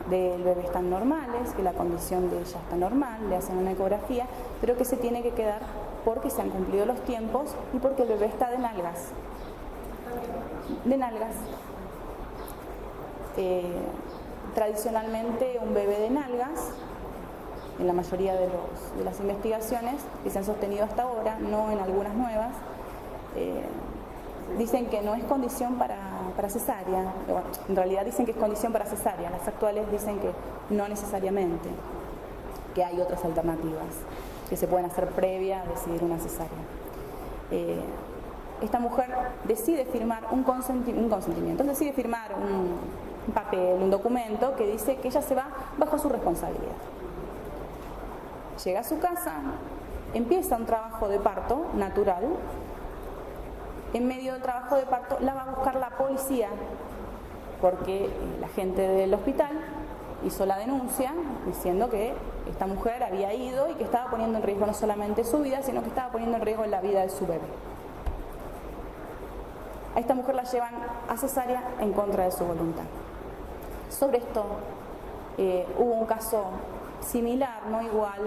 del bebé están normales, que la condición de ella está normal, le hacen una ecografía, pero que se tiene que quedar porque se han cumplido los tiempos y porque el bebé está de nalgas. De nalgas. Tradicionalmente un bebé de nalgas, en la mayoría de las investigaciones que se han sostenido hasta ahora, no en algunas nuevas, dicen que no es condición para cesárea. Bueno, en realidad dicen que es condición para cesárea. Las actuales dicen que no necesariamente, que hay otras alternativas que se pueden hacer previa a decidir una cesárea. Esta mujer decide firmar un consentimiento, decide firmar un papel, un documento que dice que ella se va bajo su responsabilidad. Llega a su casa, empieza un trabajo de parto natural. En medio del trabajo de parto la va a buscar la policía porque la gente del hospital hizo la denuncia diciendo que esta mujer había ido y que estaba poniendo en riesgo no solamente su vida, sino que estaba poniendo en riesgo la vida de su bebé. A esta mujer la llevan a cesárea en contra de su voluntad. Sobre esto hubo un caso similar, no igual,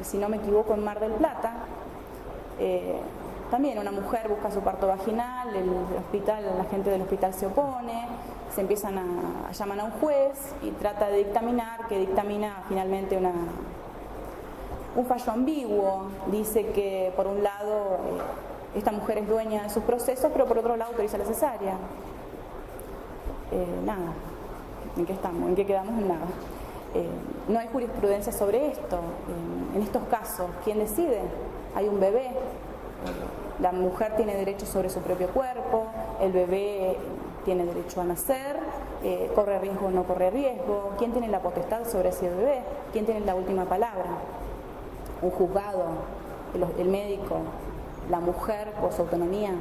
si no me equivoco, en Mar del Plata. También una mujer busca su parto vaginal, la gente del hospital se opone, se empiezan a llamar a un juez y trata de dictaminar, que dictamina finalmente un fallo ambiguo. Dice que por un lado esta mujer es dueña de sus procesos, pero por otro lado autoriza la cesárea. Nada, ¿en qué estamos? ¿En qué quedamos? En nada. No hay jurisprudencia sobre esto. En estos casos, ¿quién decide? Hay un bebé. La mujer tiene derecho sobre su propio cuerpo, el bebé tiene derecho a nacer, corre riesgo o no corre riesgo. ¿Quién tiene la potestad sobre ese bebé? ¿Quién tiene la última palabra? Un juzgado, el médico, la mujer por su autonomía.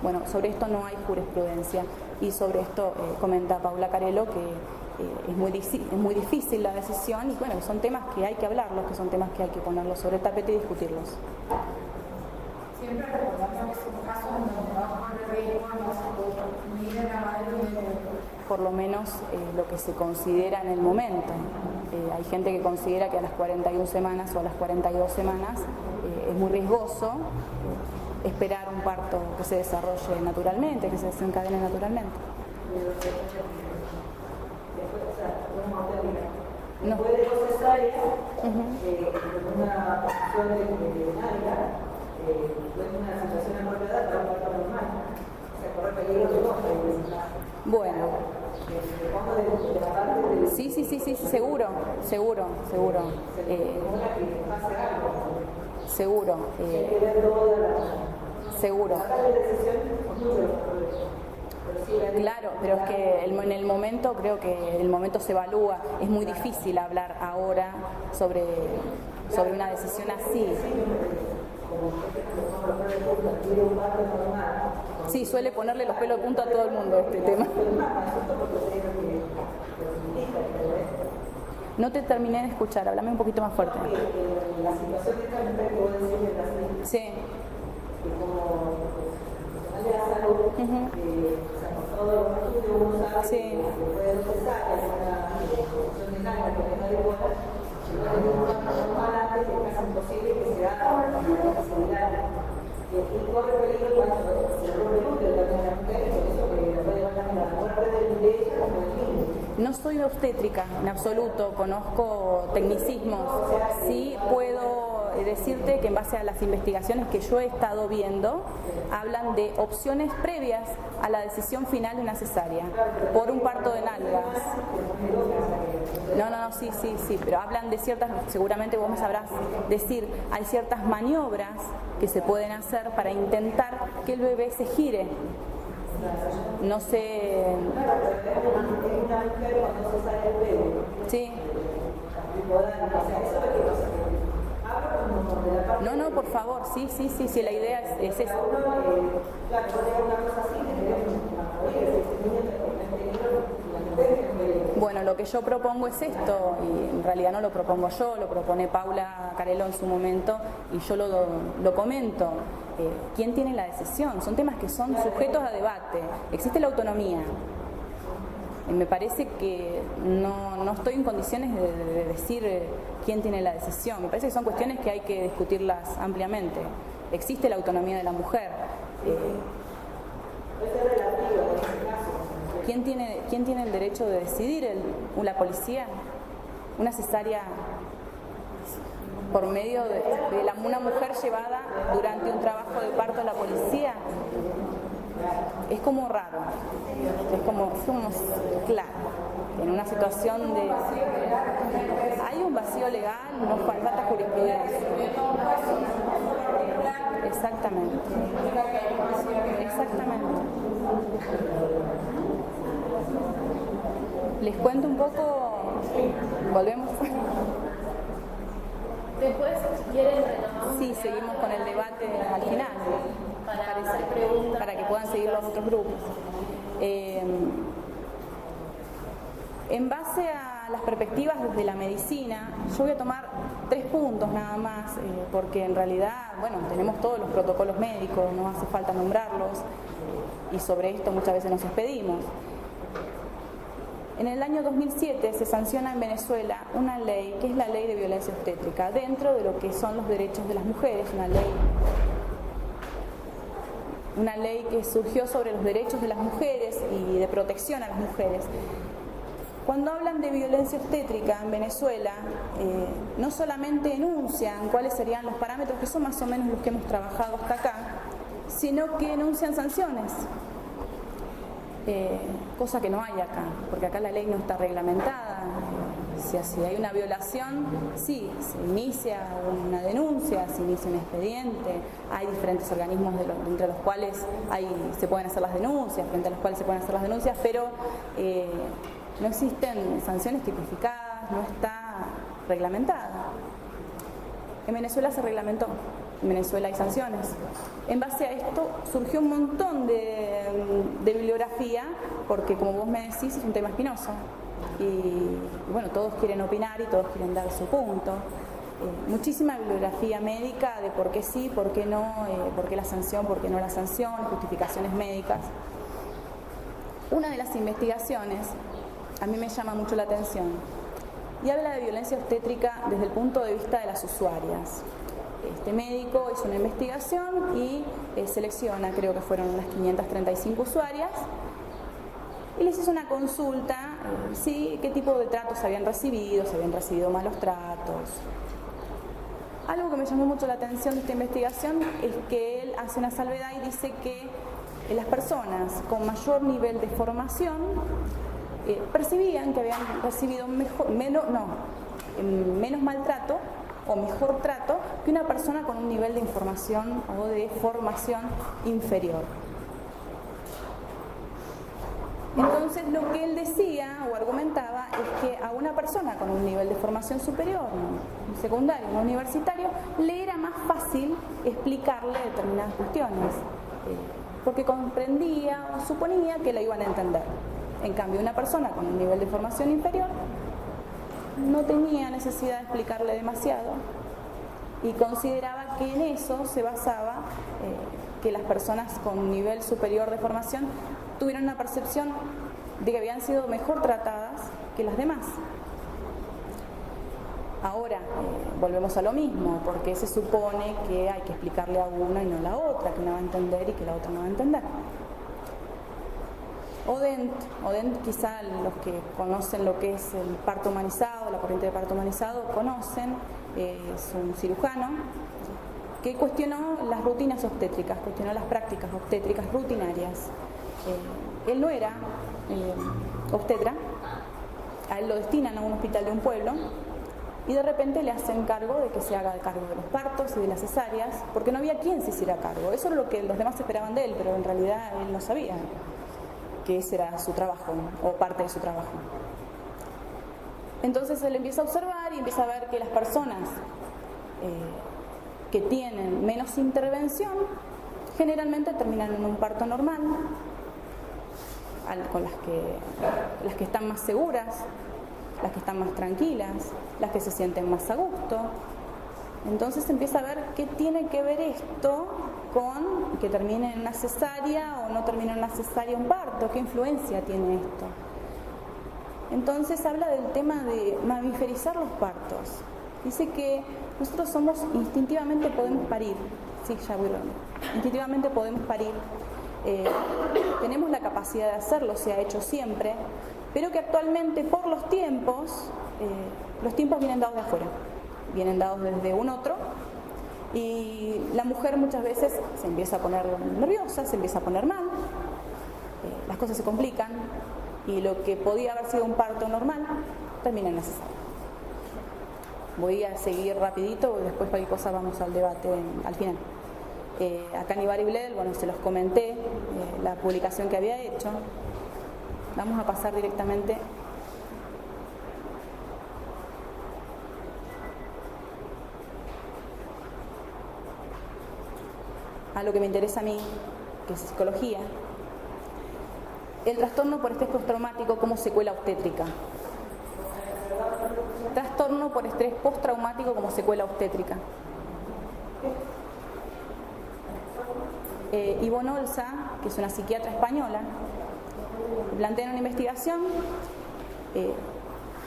Bueno, sobre esto no hay jurisprudencia y sobre esto comenta Paula Carello que es muy difícil la decisión y bueno, son temas que hay que hablarlos, que son temas que hay que ponerlos sobre el tapete y discutirlos. Siempre recordando que son casos donde no corre riesgo ni de la madre ni del bebé. Por lo menos lo que se considera en el momento. Hay gente que considera que a las 41 semanas o a las 42 semanas es muy riesgoso esperar un parto que se desarrolle naturalmente, que se desencadene naturalmente. No. Después de dos cesáreas, una posición de nalga, después de una situación apropiada para un parto normal. O sea, corre peligro de dos. Bueno. Sí, seguro. Seguro. Claro, pero es que en el momento, creo que el momento se evalúa. Es muy difícil hablar ahora sobre una decisión así. Sí, suele ponerle los pelos de punta a todo el mundo este tema. No te terminé de escuchar, háblame un poquito más fuerte. La situación de esta mujer que vos decís en Brasil, sí. Que como profesional de la salud, por todos los estudios uno sabe sí. que puede empezar a una posición de nalga que no es adecuada, si no hay un parto normal antes, es casi imposible que se haga una facilidad. Y corre peligro cuando se rompe el útero también a la mujer, por eso que la puede llevar también a la muerte de ella como del niño. No soy obstétrica en absoluto, conozco tecnicismos. Sí puedo decirte que en base a las investigaciones que yo he estado viendo, hablan de opciones previas a la decisión final de una cesárea, por un parto de nalgas. No, sí, pero hablan de ciertas, seguramente vos me sabrás decir, hay ciertas maniobras que se pueden hacer para intentar que el bebé se gire. No sé. Sí. No, por favor, sí, la idea es esa. Bueno, lo que yo propongo es esto, y en realidad no lo propongo yo, lo propone Paula Carello en su momento, y yo lo comento. ¿Quién tiene la decisión? Son temas que son sujetos a debate. Existe la autonomía. Me parece que no estoy en condiciones de decir quién tiene la decisión. Me parece que son cuestiones que hay que discutirlas ampliamente. Existe la autonomía de la mujer. ¿Quién tiene el derecho de decidir? ¿La policía? ¿Una cesárea por medio de una mujer llevada durante un trabajo de parto a la policía? es como raro, es como claro, en una situación de... Hay un vacío legal, nos falta jurisprudencia. Exactamente. Les cuento un poco, volvemos. Después, si quieren, retomamos. Sí, seguimos con el debate al final, para que puedan seguir los otros grupos. En base a las perspectivas desde la medicina, yo voy a tomar 3 puntos nada más, porque en realidad, bueno, tenemos todos los protocolos médicos, no hace falta nombrarlos, y sobre esto muchas veces nos despedimos. En el año 2007 se sanciona en Venezuela una ley, que es la Ley de Violencia Obstétrica, dentro de lo que son los derechos de las mujeres, una ley que surgió sobre los derechos de las mujeres y de protección a las mujeres. Cuando hablan de violencia obstétrica en Venezuela, no solamente enuncian cuáles serían los parámetros, que son más o menos los que hemos trabajado hasta acá, sino que enuncian sanciones. Cosa que no hay acá, porque acá la ley no está reglamentada. Si hay una violación, sí, se inicia una denuncia, se inicia un expediente, hay diferentes organismos entre los cuales se pueden hacer las denuncias, frente a los cuales se pueden hacer las denuncias, pero no existen sanciones tipificadas, no está reglamentada. En Venezuela se reglamentó. En Venezuela hay sanciones. En base a esto surgió un montón de bibliografía, porque como vos me decís, es un tema espinoso. Y bueno, todos quieren opinar y todos quieren dar su punto. Muchísima bibliografía médica de por qué sí, por qué no, por qué la sanción, por qué no la sanción, justificaciones médicas. Una de las investigaciones a mí me llama mucho la atención y habla de violencia obstétrica desde el punto de vista de las usuarias. Este médico hizo una investigación y selecciona, creo que fueron unas 535 usuarias, y les hizo una consulta, qué tipo de tratos habían recibido, si habían recibido malos tratos. Algo que me llamó mucho la atención de esta investigación es que él hace una salvedad y dice que las personas con mayor nivel de formación percibían que habían recibido menos maltrato o mejor trato que una persona con un nivel de información o de formación inferior. Entonces lo que él decía o argumentaba es que a una persona con un nivel de formación superior, un secundario, un universitario, le era más fácil explicarle determinadas cuestiones, porque comprendía o suponía que la iban a entender. En cambio, una persona con un nivel de formación inferior no tenía necesidad de explicarle demasiado y consideraba que en eso se basaba que las personas con un nivel superior de formación tuvieron una percepción de que habían sido mejor tratadas que las demás. Ahora, volvemos a lo mismo, porque se supone que hay que explicarle a una y no a la otra, que una va a entender y que la otra no va a entender. Odent, quizá los que conocen lo que es el parto humanizado, la corriente de parto humanizado, conocen, es un cirujano que cuestionó las rutinas obstétricas, cuestionó las prácticas obstétricas rutinarias. Él no era obstetra, a él lo destinan a un hospital de un pueblo y de repente le hacen cargo de que se haga cargo de los partos y de las cesáreas, porque no había quien se hiciera cargo. Eso era lo que los demás esperaban de él, pero en realidad él no sabía que ese era su trabajo o parte de su trabajo. Entonces él empieza a observar y empieza a ver que las personas que tienen menos intervención generalmente terminan en un parto normal, con las que están más seguras, las que están más tranquilas, las que se sienten más a gusto. Entonces empieza a ver qué tiene que ver esto con que termine en una cesárea o no termine en una cesárea un parto, qué influencia tiene esto. Entonces habla del tema de mamiferizar los partos. Dice que nosotros instintivamente podemos parir, instintivamente podemos parir, tenemos la capacidad de hacerlo, se ha hecho siempre, pero que actualmente por los tiempos vienen dados de afuera, vienen dados desde un otro, y la mujer muchas veces se empieza a poner nerviosa, se empieza a poner mal, las cosas se complican y lo que podía haber sido un parto normal termina en cesárea. Voy a seguir rapidito, después cualquier cosa vamos al debate al final. Acá en Ibarra y Bledel, bueno, se los comenté la publicación que había hecho. Vamos a pasar directamente a lo que me interesa a mí, que es psicología. El trastorno por estrés postraumático como secuela obstétrica. Trastorno por estrés postraumático como secuela obstétrica. Ivonne Olza, que es una psiquiatra española, plantea en una investigación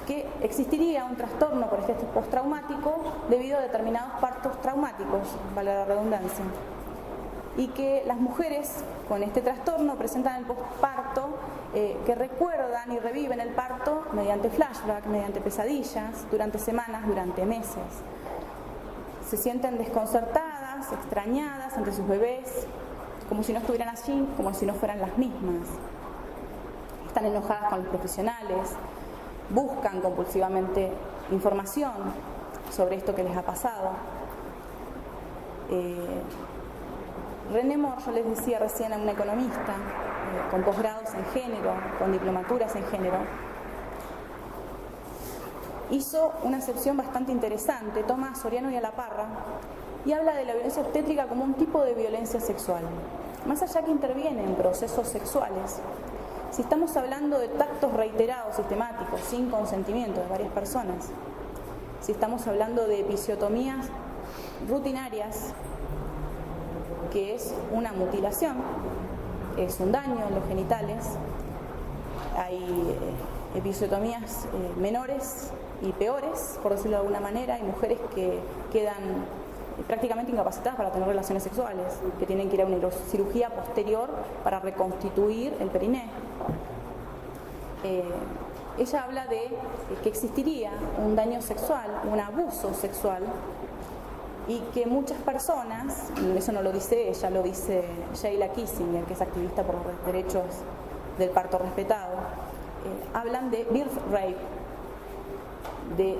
que existiría un trastorno por estrés postraumático debido a determinados partos traumáticos, vale la redundancia, y que las mujeres con este trastorno presentan el posparto que recuerdan y reviven el parto mediante flashback, mediante pesadillas, durante semanas, durante meses. Se sienten desconcertadas, extrañadas ante sus bebés, como si no estuvieran allí, como si no fueran las mismas. Están enojadas con los profesionales, buscan compulsivamente información sobre esto que les ha pasado. René Moore, yo les decía recién, a una economista con posgrados en género, con diplomaturas en género, hizo una acepción bastante interesante, toma a Soriano y a La Parra y habla de la violencia obstétrica como un tipo de violencia sexual. Más allá que interviene en procesos sexuales, si estamos hablando de tactos reiterados, sistemáticos, sin consentimiento de varias personas, si estamos hablando de episiotomías rutinarias, que es una mutilación, es un daño en los genitales, hay episiotomías menores y peores, por decirlo de alguna manera, hay mujeres que quedan prácticamente incapacitadas para tener relaciones sexuales, que tienen que ir a una cirugía posterior para reconstituir el periné. Ella habla de que existiría un daño sexual, un abuso sexual, y que muchas personas, eso no lo dice ella, lo dice Sheila Kissinger, que es activista por los derechos del parto respetado, hablan de birth rape, de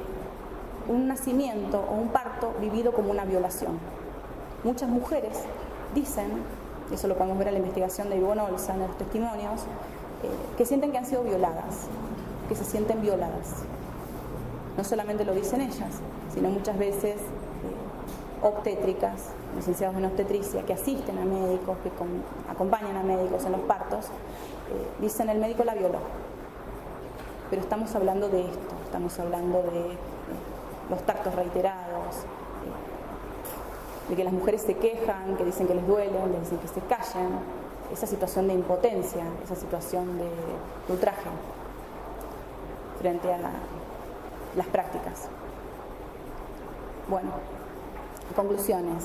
un nacimiento o un parto vivido como una violación. Muchas mujeres dicen, eso lo podemos ver en la investigación de Ivonne Olza, en los testimonios, que sienten que han sido violadas, que se sienten violadas. No solamente lo dicen ellas, sino muchas veces obstétricas, licenciados en obstetricia, que asisten a médicos, que acompañan a médicos en los partos, dicen el médico la violó. Pero estamos hablando de esto, estamos hablando de los tactos reiterados, de que las mujeres se quejan, que dicen que les duelen, les dicen que se callen, esa situación de impotencia, esa situación de ultraje frente a las prácticas. Bueno, conclusiones.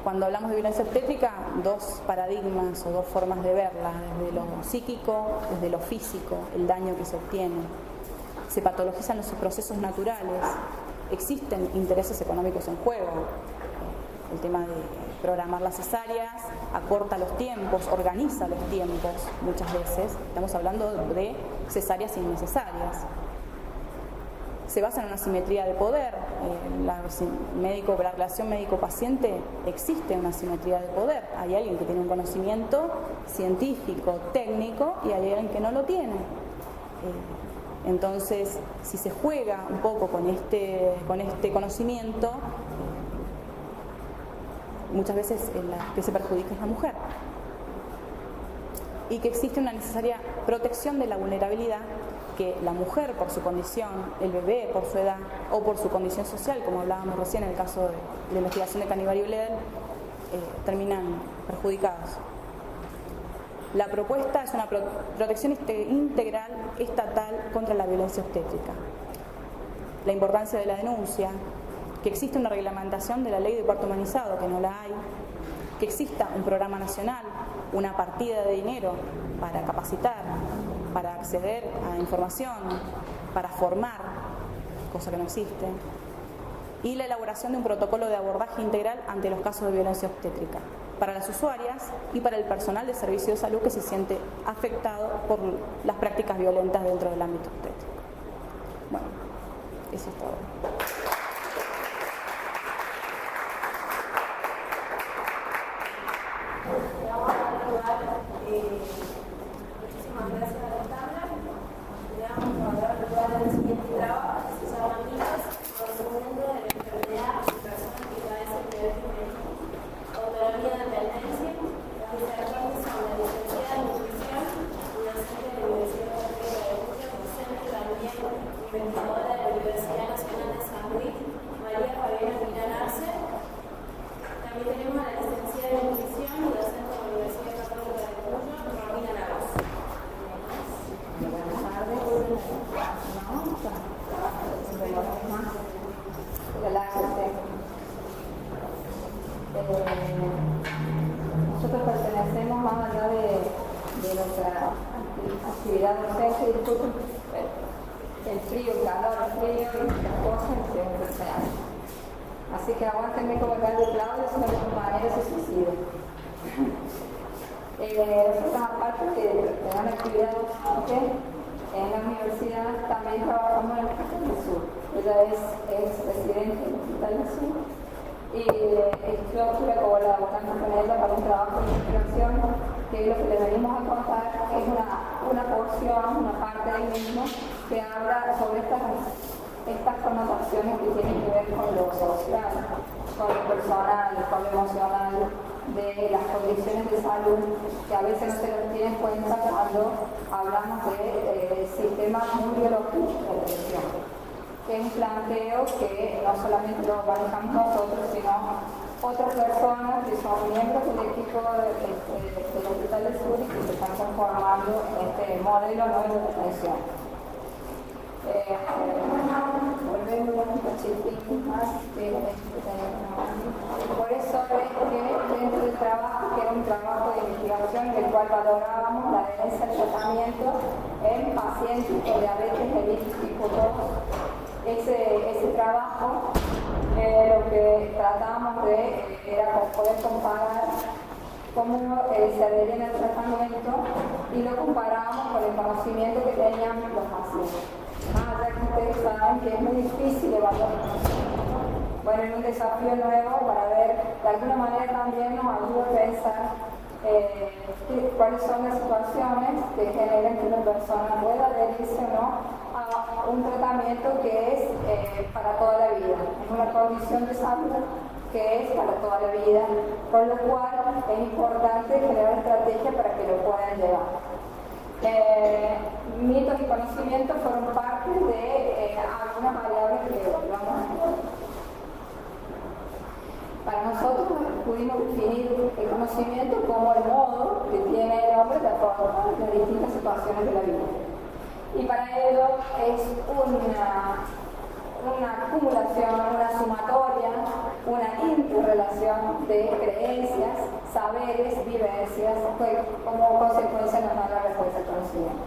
Cuando hablamos de violencia obstétrica, dos paradigmas o dos formas de verla, desde lo psíquico, desde lo físico, el daño que se obtiene. Se patologizan los procesos naturales, existen intereses económicos en juego. El tema de programar las cesáreas acorta los tiempos, organiza los tiempos muchas veces. Estamos hablando de cesáreas innecesarias. Se basa en una simetría de poder. La relación médico-paciente existe una simetría de poder. Hay alguien que tiene un conocimiento científico, técnico, y hay alguien que no lo tiene. Entonces, si se juega un poco con este conocimiento, muchas veces la que se perjudica es la mujer. Y que existe una necesaria protección de la vulnerabilidad que la mujer por su condición, el bebé por su edad o por su condición social, como hablábamos recién en el caso de la investigación de Canibar y Bledel, terminan perjudicados. La propuesta es una protección integral estatal contra la violencia obstétrica. La importancia de la denuncia, que existe una reglamentación de la ley de parto humanizado, que no la hay, que exista un programa nacional, una partida de dinero para capacitar, para acceder a información, para formar, cosa que no existe, y la elaboración de un protocolo de abordaje integral ante los casos de violencia obstétrica. para las usuarias y para el personal de servicio de salud que se siente afectado por las prácticas violentas dentro del ámbito obstétrico. Bueno, eso es todo. Muchísimas gracias, Alejandra. Le vamos a dar lugar al siguiente trabajo, que se llama Mitos, conociendo de la enfermedad y personas que padecen de autonomía de dependencia. Las disertantes son la licenciada en nutrición, una docente de la Universidad Católica de Cuyo, docente también, investigadora de la Universidad Nacional de San Luis, María Fabiana Pilar Arce. También tenemos a la licenciada en nutrición y docente de la Universidad Católica de Cuyo, Romina Navas. Nosotros pertenecemos más allá de nuestra actividad docente, disculpen el frío, el calor, el frío y las cosas que se hacen. Así que aguántenme como el de Claudio, si no los compañeros se suicidan. Nosotros aparte de una actividad docente en la universidad, también trabajamos en el Hospital del Sur. Ella es residente del Hospital del Sur y yo estuve colaborando con ella para un trabajo de investigación que lo que le venimos a contar es una porción, una parte del mismo que habla sobre estas connotaciones que tienen que ver con lo social, con lo personal, con lo emocional, de las condiciones de salud que a veces no se los tiene en cuenta cuando hablamos de sistemas muy biológicos de atención, que es un planteo que no solamente lo manejamos nosotros, sino otras personas que son miembros del equipo del Hospital del Sur y que se están conformando este modelo nuevo de atención. Volvemos un poquitín más por eso es que dentro del trabajo, que era un trabajo de investigación en el cual valorábamos la adherencia al tratamiento en pacientes con diabetes mellitus tipo 2, ese trabajo lo que tratábamos de era poder comparar cómo se adherían al tratamiento y lo comparábamos con el conocimiento que tenían los pacientes. Ya que ustedes saben que es muy difícil evaluar el conocimiento. Bueno, es un desafío nuevo para ver, de alguna manera también nos ayuda a pensar cuáles son las situaciones que generan que una persona pueda adherirse o no a un tratamiento que es para toda la vida, es una condición de salud que es para toda la vida, con lo cual es importante generar estrategias para que lo puedan llevar. Mitos y conocimientos fueron parte de algunas variables que vamos a ver. Para nosotros pudimos definir el conocimiento como el modo que tiene el hombre de afrontar las distintas situaciones de la vida. Y para ello es una acumulación, una sumatoria, una interrelación de creencias, saberes, vivencias, que como consecuencia nos da la respuesta al conocimiento.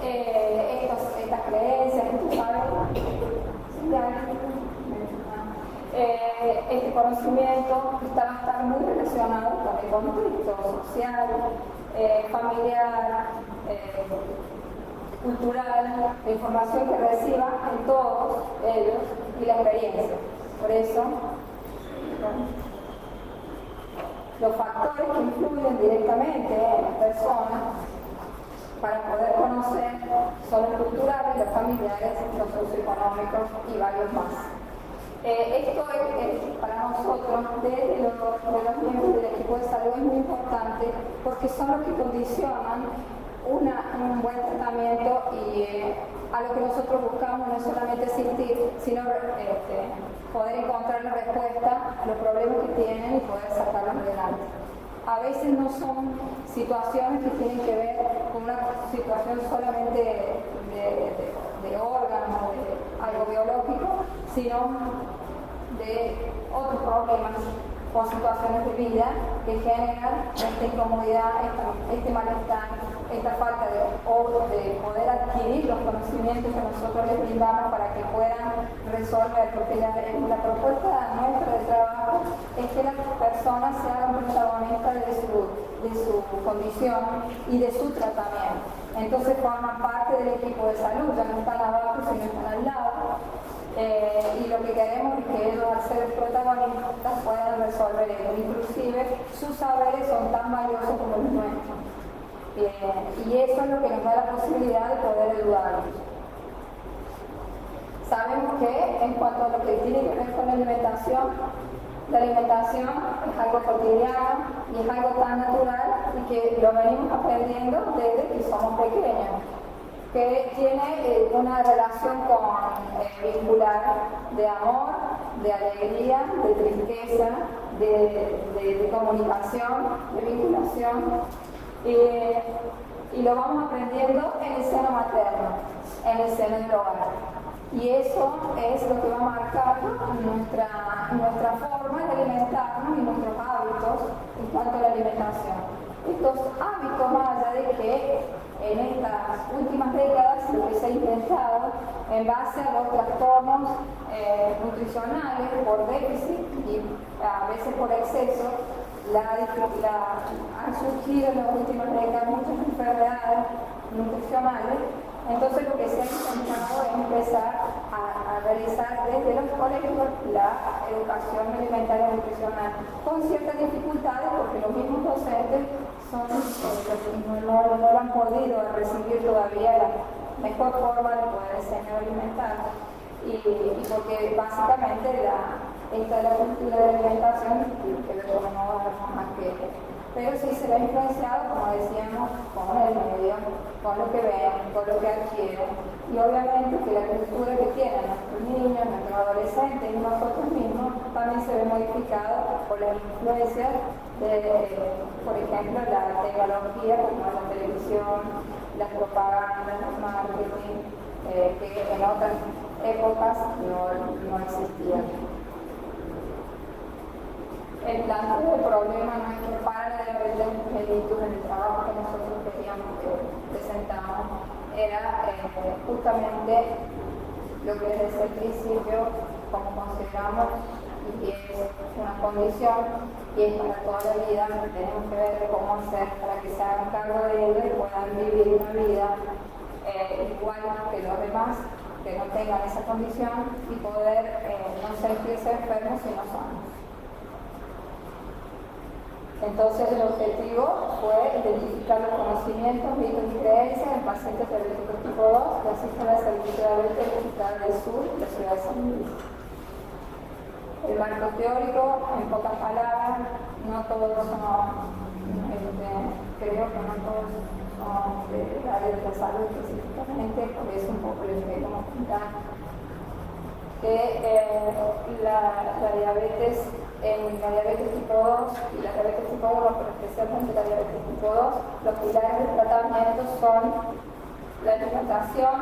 Estas creencias, estos saberes, este conocimiento va a estar muy relacionado con el contexto social, familiar, cultural, la información que reciban en todos ellos y la experiencia. Por eso, los factores que influyen directamente en las personas para poder conocer son los culturales, los familiares, los socioeconómicos y varios más. Esto es para nosotros, desde los miembros del equipo de salud, es muy importante porque son los que condicionan un buen tratamiento y a lo que nosotros buscamos no es solamente asistir, sino poder encontrar la respuesta a los problemas que tienen y poder sacarlos adelante. A veces no son situaciones que tienen que ver con una situación solamente de órganos, de algo biológico, sino de otros problemas o situaciones de vida que generan esta incomodidad, este malestar, esta falta de poder adquirir los conocimientos que nosotros les brindamos para que puedan resolver, porque la propuesta nuestra de trabajo es que las personas se hagan protagonistas de su condición y de su tratamiento. Entonces forman parte del equipo de salud, ya no están abajo, sino están al lado. Y lo que queremos es que ellos, al ser protagonistas, puedan resolver eso. Inclusive sus saberes son tan valiosos como los nuestros. Y eso es lo que nos da la posibilidad de poder ayudarlos. Sabemos que en cuanto a lo que tiene que ver con la alimentación es algo cotidiano y es algo tan natural y que lo venimos aprendiendo desde que somos pequeños, que tiene una relación vincular de amor, de alegría, de tristeza, de comunicación, de vinculación, y lo vamos aprendiendo en el seno materno, en el seno del hogar. Y eso es lo que va a marcar nuestra forma de alimentarnos y nuestros hábitos en cuanto a la alimentación. Estos hábitos, más allá de que en estas últimas décadas lo que se ha intentado en base a los trastornos nutricionales por déficit y a veces por exceso, han surgido en las últimas décadas muchas enfermedades nutricionales. Entonces lo que se ha intentado es empezar a realizar desde los colegios la educación alimentaria y nutricional, con ciertas dificultades porque los mismos docentes no lo han podido recibir todavía la mejor forma de poder enseñar a alimentar, y porque básicamente esta es la cultura de la alimentación que no va más que pero sí se ve influenciado, como decíamos, con el medio, con lo que ven, con lo que adquieren, y obviamente que la cultura que tienen nuestros niños, nuestros adolescentes y nosotros mismos también se ve modificado por las influencias de, por ejemplo, la tecnología, como la televisión, las propagandas, el marketing, que en otras épocas no existían. El planteo del problema no es que para la diabetes mellitus en el trabajo que nosotros queríamos que presentamos era justamente lo que desde el principio, como consideramos, y es una condición y es para toda la vida, tenemos que ver cómo hacer para que se hagan cargo de ello y puedan vivir una vida igual que los demás, que no tengan esa condición y poder no sentirse enfermos sino sanos. Entonces el objetivo fue identificar los conocimientos, mitos y creencias en pacientes diabéticos tipo 2 que asisten al servicio de diabetes del Hospital del Sur de la ciudad de San Luis. El marco teórico, en pocas palabras, no todos son, creo que no todos son de área de salud específicamente, porque es un poco lo que hemos contado, que la diabetes, en la diabetes tipo 2 y la diabetes tipo 1, pero especialmente la diabetes tipo 2, los pilares del tratamiento son la alimentación,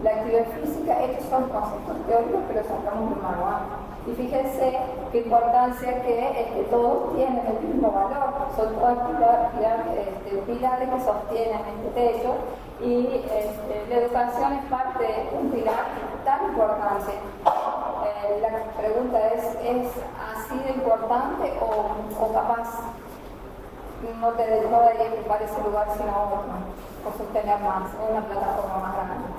la actividad física. Estos son conceptos teóricos que los sacamos de un manual. Y fíjense qué importancia que todos tienen el mismo valor, son todos pilares que sostienen este techo, y la educación es parte de un pilar tan importante. La pregunta es así de importante o capaz no debería ocupar ese lugar sino otro, o sostener más, una plataforma más grande.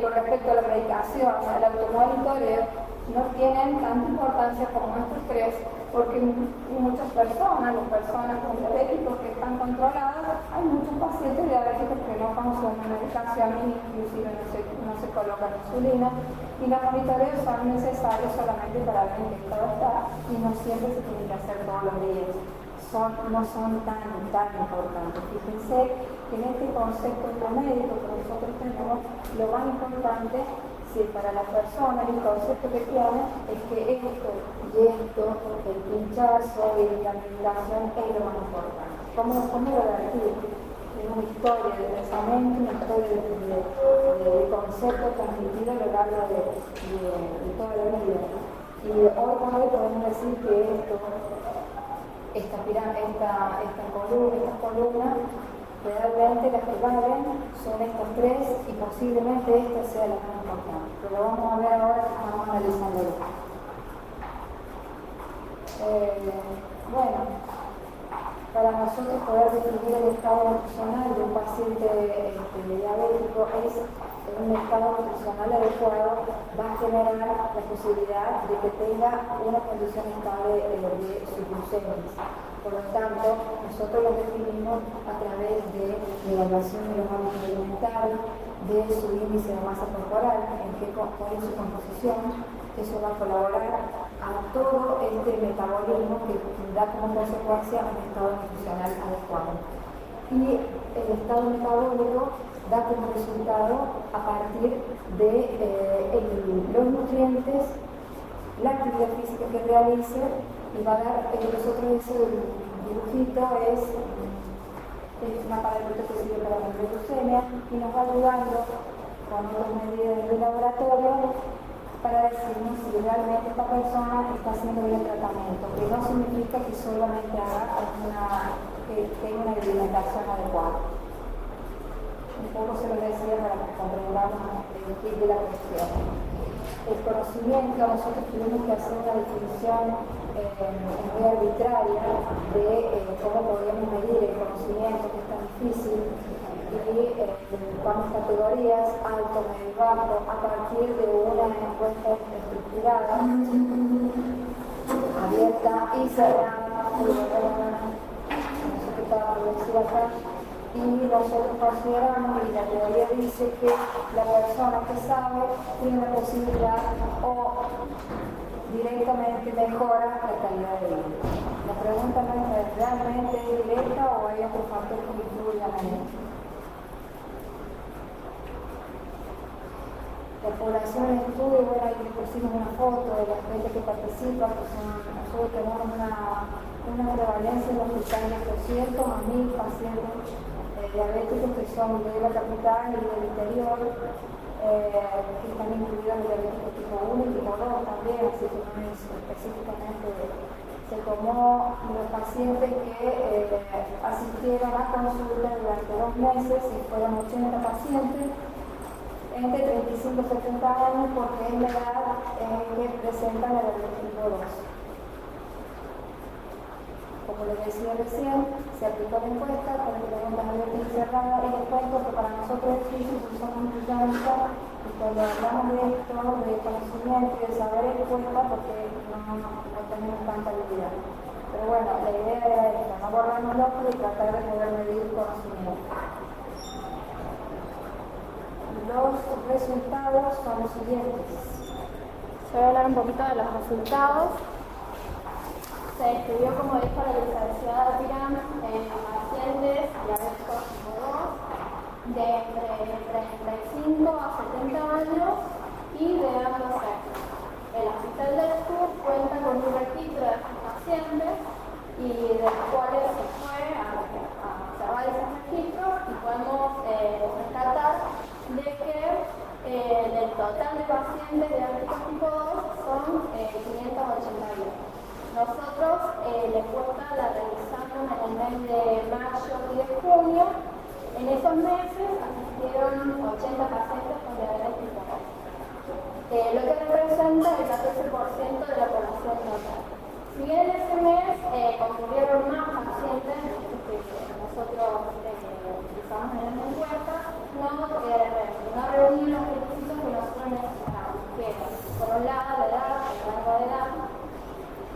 Con respecto a la medicación, el automonitoreo no tienen tanta importancia como estos tres, porque muchas personas, las personas con diabéticos que están controladas, hay muchos pacientes diabéticos que no consumen medicación e inclusive no se colocan insulina, y los monitoreos son necesarios solamente para ver en qué estado está, y no siempre se tienen que hacer todos los días. No son tan importantes. Fíjense que en este concepto médico que nosotros tenemos, lo más importante, si para la persona el concepto que tiene es que esto y esto, el pinchazo y la medicación es lo más importante. ¿Cómo lo revertir? Es una historia de pensamiento, una historia de conceptos transmitidos a lo largo de toda la vida. Y hoy por hoy podemos decir que estas columnas realmente las que valen son estas tres y posiblemente esta sea la más importante. Pero lo vamos a ver ahora que estamos analizándolo. Bueno, para nosotros poder definir el estado nutricional de un paciente diabético es un estado nutricional adecuado, va a generar la posibilidad de que tenga una condición estable de su glucemias. Por lo tanto, nosotros lo definimos a través de la evaluación de los hábitos alimentarios, de su índice de masa corporal, cuál es su composición. Eso va a colaborar a todo este metabolismo que da como consecuencia un estado nutricional adecuado. Y el estado metabólico da como resultado a partir de los nutrientes, la actividad física que realice, y va a dar, nosotros ese dibujito es un aparato que sirve para la glucemia y nos va ayudando con otras medidas de laboratorio para decirnos si realmente esta persona está haciendo bien el tratamiento, que no significa que solamente que tenga una alimentación adecuada. Un poco se lo decía para que comprendamos el kit de la cuestión. El conocimiento, nosotros tuvimos que hacer una definición muy arbitraria de cómo podíamos medir el conocimiento, que es tan difícil, y vamos categorías, alto, medio, bajo, a partir de una encuesta estructurada, abierta y cerrada, nosotros estaba por decir acá, y nosotros consideramos, y la teoría dice que la persona que sabe tiene la posibilidad o directamente mejora la calidad de vida. La pregunta no es realmente directa o hay otros factores que influyen en esto. La población en estudio, bueno, ahí les pusimos una foto de la gente que participa, que nosotros tenemos una prevalencia en los hospitales de 200 a 1000 pacientes diabéticos que son de la capital y del interior, que están incluidos en el diabético tipo 1 y tipo 2 también, así que no es específicamente. Se tomó los pacientes que asistieron a consulta durante 2 meses y fueron 80 pacientes entre 35 y 70 años porque es la edad que presentan el diabetes tipo 2. Como les decía recién, se aplicó la encuesta con preguntas abiertas y cerradas y les cuento que para nosotros es difícil porque somos nutricionistas y cuando hablamos de esto, de conocimiento y de saber cuesta porque no tenemos tanta habilidad. Pero bueno, la idea era esta, no borrarnos locos y tratar de poder medir conocimiento. Los resultados son los siguientes. Voy a hablar un poquito de los resultados. Se estudió, como dijo la licenciada Piram, en pacientes diabéticos tipo 2 de entre 35 a 70 años y de ambos sexos. El Hospital del Sur cuenta con un registro de estos pacientes y de los cuales se fue a observar esos registros y podemos rescatar de que del total de pacientes diabéticos tipo 2 son 581. Nosotros la encuesta la realizamos en el mes de mayo y de junio. En esos meses asistieron 80 pacientes con diabetes tipo 2, lo que representa el 14% de la población total. Si bien en ese mes concurrieron más pacientes que nosotros utilizamos en la encuesta, no reunían los requisitos que nosotros necesitamos, que por un lado la edad, el rango de edad,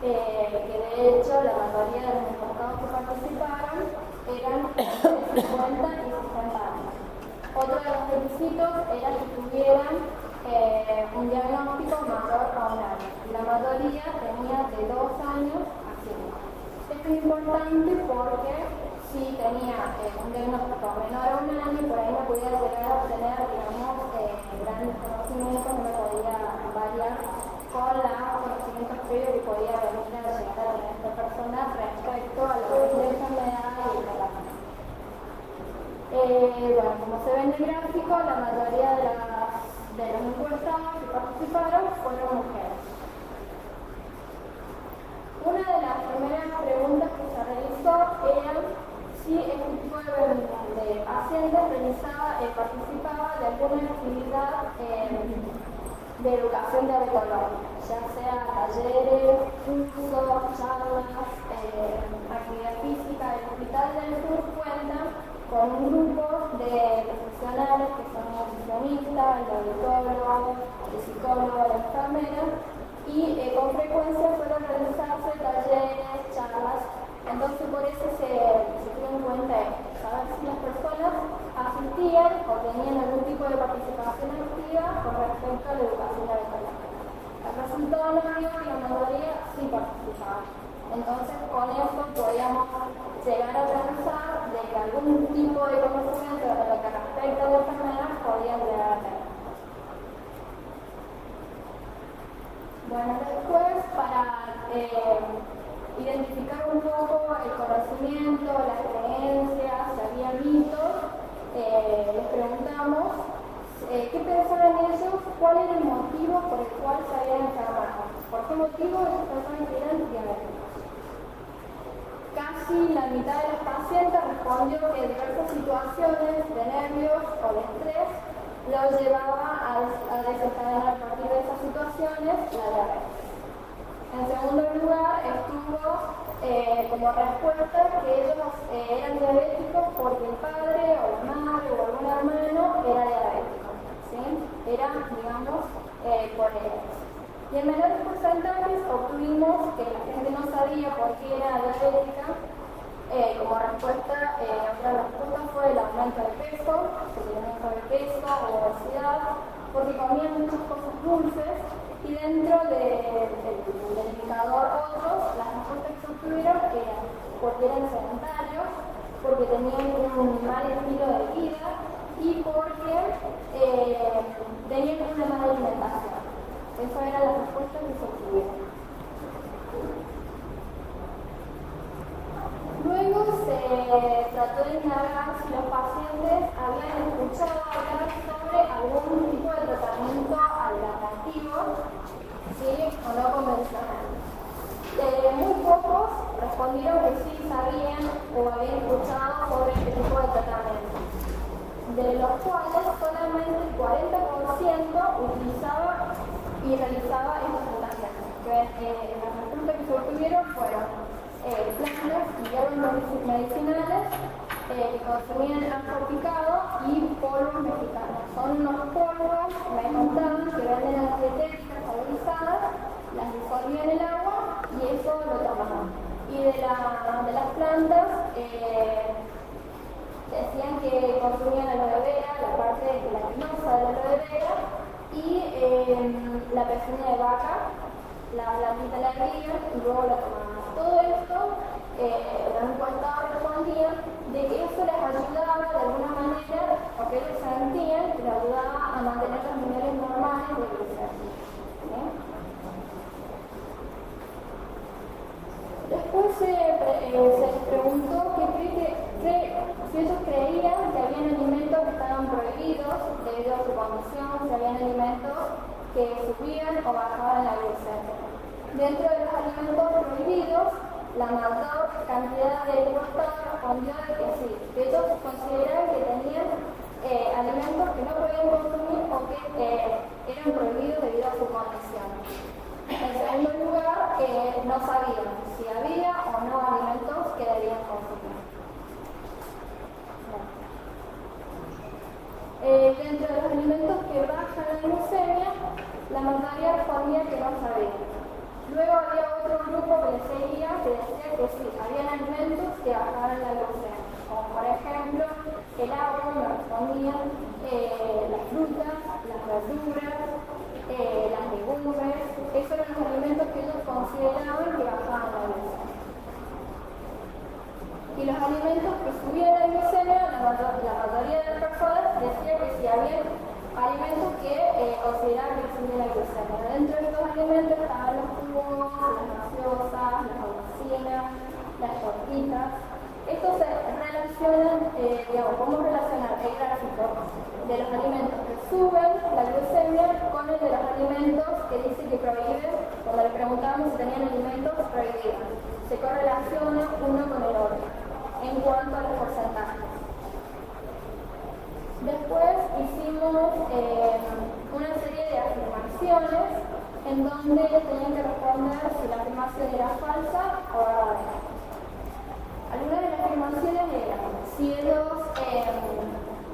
que de hecho la mayoría de los encuestados que participaron eran entre 50 y 60 años. Otro de los requisitos era que tuvieran un diagnóstico mayor a un año, y la mayoría tenía de 2 años a 5. Esto es importante porque si tenía un diagnóstico menor a un año, por ahí no podía llegar a obtener, digamos, grandes conocimientos, no podía variar con los conocimientos previos que podía venir a llegar a tener esta persona respecto a lo que es la enfermedad y el tratamiento. Bueno, como se ve en el gráfico, la mayoría de los encuestados que participaron fueron mujeres. paciente participaba de alguna actividad de educación diabetológica, ya sea talleres, cursos, charlas, actividad física. El Hospital del Sur cuenta con un grupo de profesionales que son nutricionistas, el diabetólogo, el psicólogo, la enfermera, y con frecuencia suelen realizarse talleres, charlas. Entonces por eso se tuvo en cuenta saber si las personas asistían o tenían algún tipo de participación activa con respecto a la educación diabetológica. El resultado nos dio que la mayoría sí participaba. Entonces con eso podíamos llegar a pensar de que algún tipo de conocimiento de lo que respecta a la enfermedad podían llegar a tener. Bueno, después para identificar un poco el conocimiento, las creencias, si había mitos, les preguntamos qué pensaban ellos, cuál era el motivo por el cual se habían enfermado, por qué motivo esas personas eran diabéticos. Casi la mitad de los pacientes respondió que diversas situaciones de nervios o de estrés los llevaba a desencadenar a partir de esas situaciones la diabetes. En segundo lugar, estuvo como respuesta que ellos eran diabéticos porque el padre o la madre o algún hermano era diabético, ¿sí? Era, digamos, por herencia. Y en menores porcentajes obtuvimos que la gente no sabía por qué era diabética. Como respuesta, otra respuesta fue el aumento de peso, obesidad, porque comían muchas cosas dulces. Y dentro del indicador otros, las respuestas que se obtuvieron eran porque eran sedentarios, porque tenían un mal estilo de vida y porque tenían una mala alimentación. Esas eran las respuestas que se obtuvieron. Luego se trató de indagar si los pacientes habían escuchado hablar sobre algún tipo de tratamiento alternativo, ¿sí? O no convencional. Muy pocos respondieron que sí sabían o habían escuchado sobre este tipo de tratamiento, de los cuales solamente el 40% utilizaba y realizaba estos tratamientos. Las respuestas que se obtuvieron fueron plantas y hierbas medicinales que consumían ajo picado y polvos mexicanos. Son unos polvos, me contaban, que venden en las dietéticas saborizadas, las disolvían en el agua y eso lo tomaban. Y de las plantas decían que consumían aloe vera, la parte gelatinosa de la aloe vera y la pezuña de vaca, la plantita la hervían y luego la tomaban. Todo esto, los encuestados respondían de que eso les ayudaba de alguna manera, porque ellos sentían que les ayudaba a mantener los niveles normales de glucemia. ¿Sí? Después se les preguntó si ellos creían que habían alimentos que estaban prohibidos debido a su condición, si habían alimentos que subían o bajaban la glucemia. Dentro de los alimentos prohibidos, la mayor cantidad de encuestados respondió de que sí, que ellos consideraban que tenían alimentos que no podían consumir o que eran prohibidos debido a su condición. En segundo lugar, no sabían si había o no alimentos que debían consumir. Dentro de los alimentos que bajan la glucemia, la mayoría respondía que no sabían. Luego había otro grupo que le seguía que decía que sí, habían alimentos que bajaban la glucemia, como por ejemplo el agua, me respondían, las frutas, las verduras, las legumbres. Esos eran los alimentos que ellos consideraban que bajaban la glucemia. Y los alimentos que subían la glucemia, la mayoría de las personas decía que sí, había alimentos que consideraban que subían la glucemia. Dentro de estos alimentos estaban los jugos, las gaseosas, las golosinas, las tortitas. Estos se relacionan, ¿cómo relacionar el gráfico de los alimentos que suben la glucemia con el de los alimentos que dice que prohíben? Cuando le preguntábamos si tenían alimentos prohibidos, se correlaciona uno con el otro en cuanto a los porcentajes. una serie de afirmaciones en donde tenían que responder si la afirmación era falsa o verdadera. Algunas de las afirmaciones eran si ellos,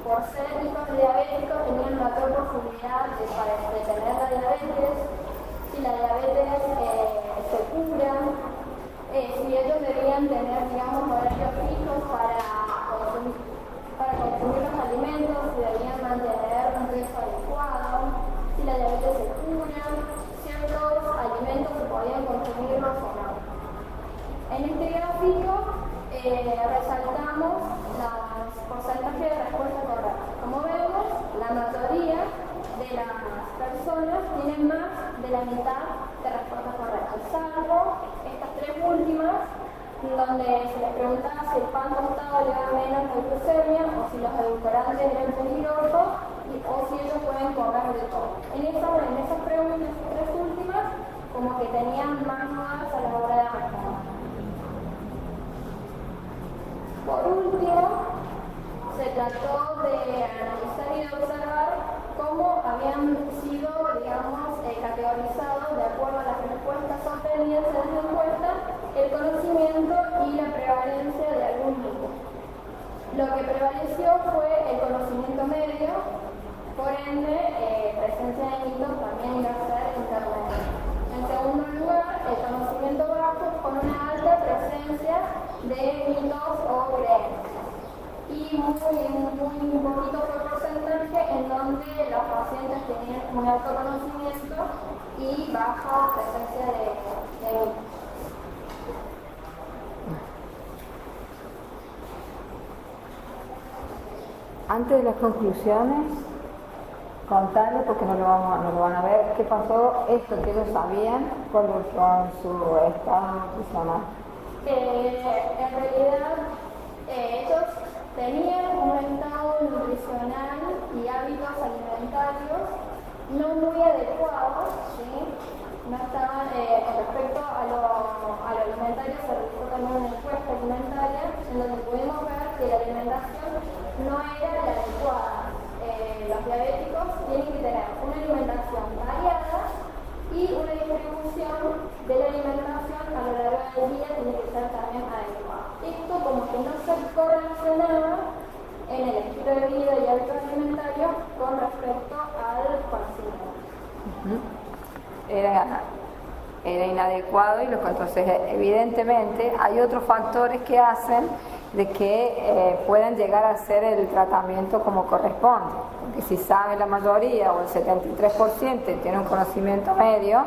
por ser hijos de diabéticos, tenían mayor posibilidad de tener la diabetes, si la diabetes se cura, si ellos debían tener, digamos, horarios fijos para consumir los alimentos, si debían mantener un peso adecuado, si la diabetes se cura, ciertos alimentos se podían consumirlos o no. En este gráfico resaltamos los porcentajes de respuesta correcta. Como vemos, la mayoría de las personas tienen más de la mitad de respuestas correctas, salvo estas tres últimas, donde se les preguntaba si el pan tostado le da menos glucemia o si los edulcorantes eran peligrosos o si ellos pueden comer de todo. En esas preguntas, esas tres últimas, como que tenían más dudas a la hora de responder. Por último, se trató de analizar y de observar cómo habían sido, digamos, categorizados de acuerdo a las respuestas obtenidas en la encuesta, el conocimiento y la prevalencia de algún mito. Lo que prevaleció fue el conocimiento medio, por ende, presencia de mitos también iba a ser intermedio. En segundo lugar, el conocimiento bajo con una alta presencia de mitos o creencias. Y muy poquito porcentaje en donde los pacientes tenían un alto conocimiento y baja presencia de mitos. Antes de las conclusiones, contarles, porque no lo van a ver, qué pasó, esto que ellos sabían con su estado nutricional. En realidad, ellos tenían un estado nutricional y hábitos alimentarios no muy adecuados, ¿sí? No estaban, respecto a lo alimentario, se realizó también una encuesta alimentaria en donde pudimos ver que la alimentación no era la adecuada. Los diabéticos tienen que tener una alimentación variada y una distribución de la alimentación a lo largo del día tiene que ser también adecuada. Esto como que no se correlacionaba en el estilo de vida y hábitos alimentarios con respecto al conocimiento. Era inadecuado y entonces evidentemente hay otros factores que hacen de que puedan llegar a hacer el tratamiento como corresponde. Porque si sabe la mayoría o el 73% tiene un conocimiento medio,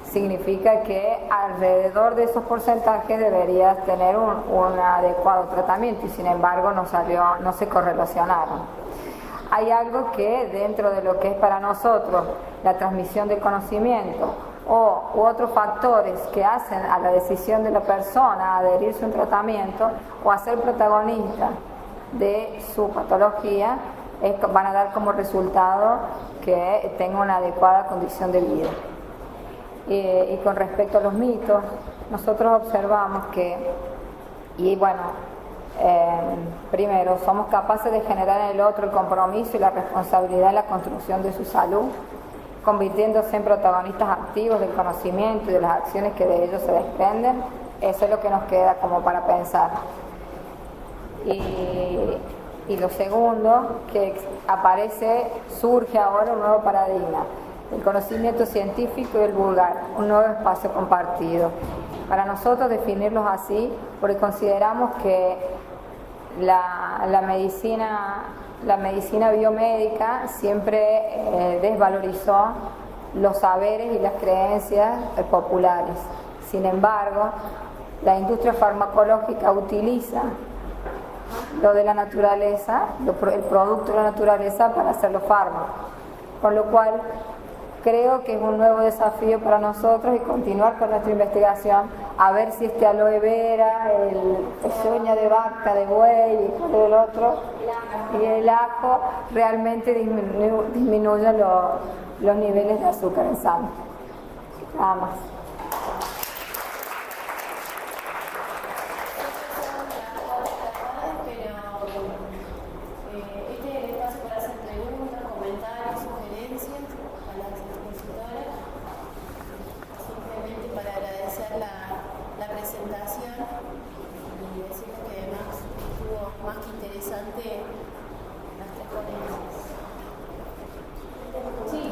significa que alrededor de esos porcentajes deberías tener un adecuado tratamiento y sin embargo no se correlacionaron. Hay algo que dentro de lo que es para nosotros la transmisión del conocimiento u otros factores que hacen a la decisión de la persona a adherirse a un tratamiento o a ser protagonista de su patología, van a dar como resultado que tenga una adecuada condición de vida. Y con respecto a los mitos, nosotros observamos que, primero, somos capaces de generar en el otro el compromiso y la responsabilidad en la construcción de su salud, convirtiéndose en protagonistas activos del conocimiento y de las acciones que de ellos se desprenden. Eso es lo que nos queda como para pensar. Y lo segundo, que surge ahora un nuevo paradigma, el conocimiento científico y el vulgar, un nuevo espacio compartido. Para nosotros definirlos así, porque consideramos que la medicina biomédica siempre desvalorizó los saberes y las creencias populares. Sin embargo, la industria farmacológica utiliza lo de la naturaleza, el producto de la naturaleza para hacer los fármacos. Con lo cual, creo que es un nuevo desafío para nosotros y continuar con nuestra investigación a ver si este aloe vera, el pezuña de vaca, de buey y el otro, y el ajo realmente disminuyen los niveles de azúcar en sangre. Nada más. Este es el espacio para hacer preguntas, comentarios, interesante las tres ponencias. Sí.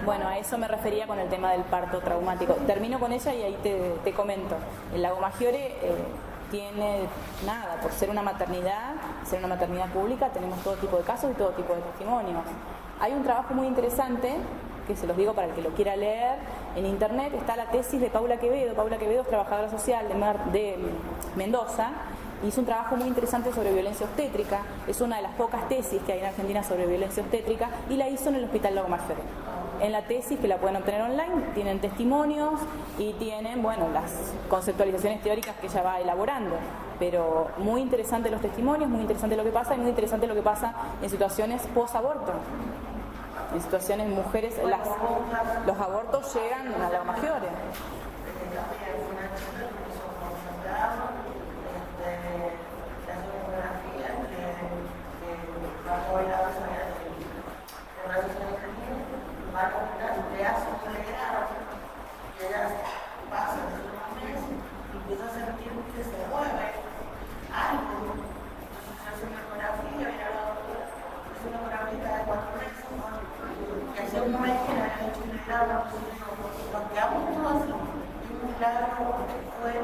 Bueno, a eso me refería con el tema del parto traumático. Termino con ella y ahí te comento. El Lago Maggiore tiene, nada, por ser una maternidad pública, tenemos todo tipo de casos y todo tipo de testimonios. Hay un trabajo muy interesante, que se los digo para el que lo quiera leer, en internet está la tesis de Paula Quevedo. Paula Quevedo es trabajadora social de Mendoza, hizo un trabajo muy interesante sobre violencia obstétrica, es una de las pocas tesis que hay en Argentina sobre violencia obstétrica, y la hizo en el Hospital Lago Maggiore. En la tesis, que la pueden obtener online, tienen testimonios y tienen, bueno, las conceptualizaciones teóricas que ella va elaborando. Pero muy interesante los testimonios, muy interesante lo que pasa, y muy interesante lo que pasa en situaciones post-aborto. En situaciones mujeres, los abortos llegan a Lago Maggiore. Empieza a sentir que se mueve algo. Entonces hace una ecografía, y hace una ecografía de 4 meses, que hace un mes que la había hecho un milagro. Lo que hago todo así, un milagro. denunciaron? ¿Fue?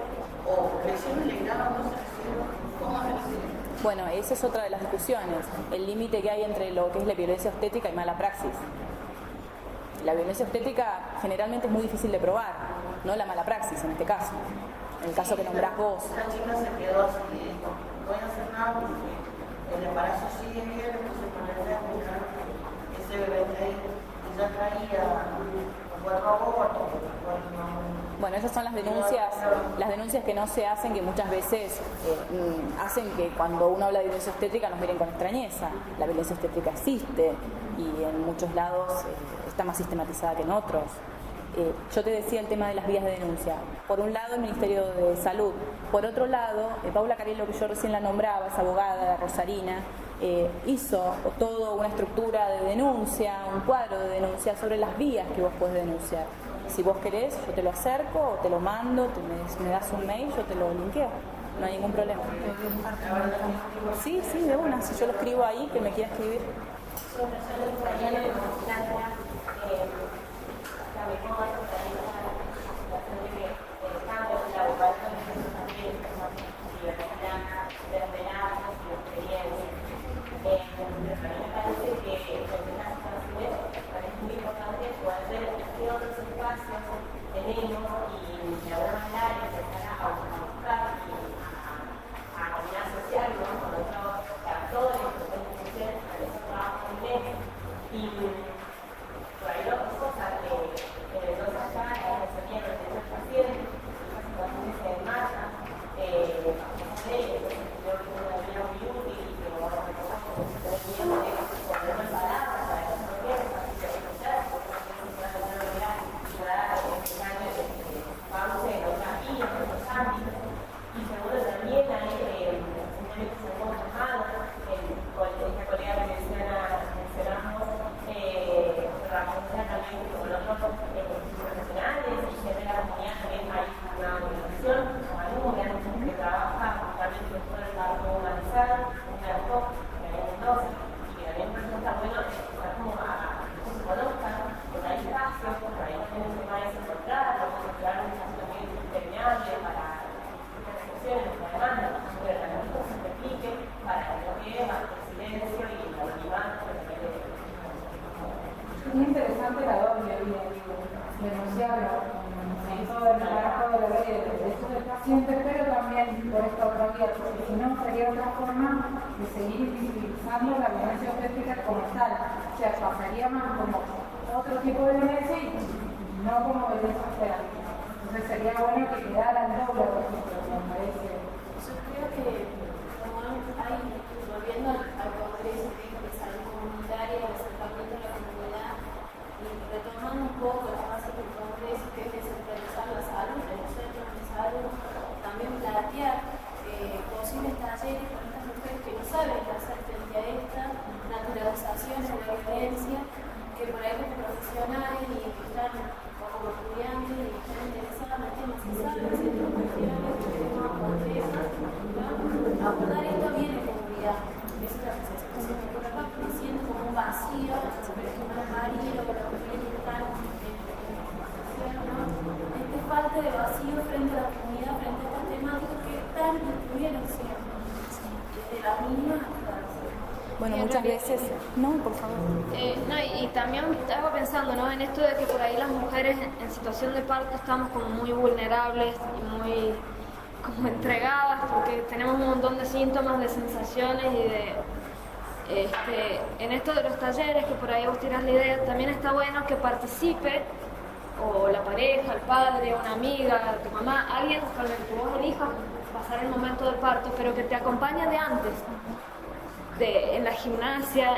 ¿O lesiones le graban no se recibieron? ¿Cómo se recibieron? Bueno, esa es otra de las discusiones, el límite que hay entre lo que es la violencia obstétrica y mala praxis. La violencia obstétrica generalmente es muy difícil de probar, no la mala praxis en este caso, en el caso que nombrás vos. Esta chica se quedó así, dijo, no voy a hacer nada porque el embarazo sigue bien, entonces con el día ese bebé que ahí ya traía 4 abortos. Bueno, esas son las denuncias que no se hacen, que muchas veces hacen que cuando uno habla de violencia obstétrica nos miren con extrañeza. La violencia obstétrica existe y en muchos lados está más sistematizada que en otros. Yo te decía el tema de las vías de denuncia. Por un lado, el Ministerio de Salud. Por otro lado, Paula Cariello, que yo recién la nombraba, es abogada rosarina, hizo toda una estructura de denuncia, un cuadro de denuncia sobre las vías que vos podés denunciar. Si vos querés, yo te lo acerco o te lo mando, me das un mail, yo te lo linkeo. No hay ningún problema. Sí, de una. Si yo lo escribo ahí, que me quiera escribir. Es interesante la doble vía, denunciarlo en todo el trabajo de la ley de derechos del paciente, pero también por esta otra vía, porque si no sería otra forma de seguir visibilizando la violencia obstétrica como tal, o sea, pasaría más como otro tipo de violencia y no como violencia obstétrica. Entonces sería bueno que quedara el doble, por ejemplo, me parece. Yo creo que como hay, volviendo al Congreso de Salud Comunitaria, el acercamiento a la comunidad, y retomando un poco la base del Congreso, que es descentralizar la salud, de los centros de salud, también plantear posibles talleres con estas mujeres que no saben qué hacer frente a esta naturalización de la violencia, que por ahí los profesionales y que están como estudiantes y que están interesados en temas y saben ciertas cuestiones que son más complejas, abordar esto bien en comunidad. Eso es lo que se me ocurre acá, porque siento como un vacío, por ejemplo, el marido o las mujeres que están en la ¿no? Esta falta de vacío frente a la comunidad, frente a estas temáticas que están incluyeron siempre, desde las niñas hasta las. Bueno, muchas veces... No, por favor. No, y también estaba pensando, ¿no?, en esto de que por ahí las mujeres en situación de parto estamos como muy vulnerables y muy como entregadas, porque tenemos un montón de síntomas, de sensaciones y de... en esto de los talleres, que por ahí vos tirás la idea, también está bueno que participe o la pareja, el padre, una amiga, tu mamá, alguien con el que vos elijas pasar el momento del parto, pero que te acompañe de antes. En la gimnasia,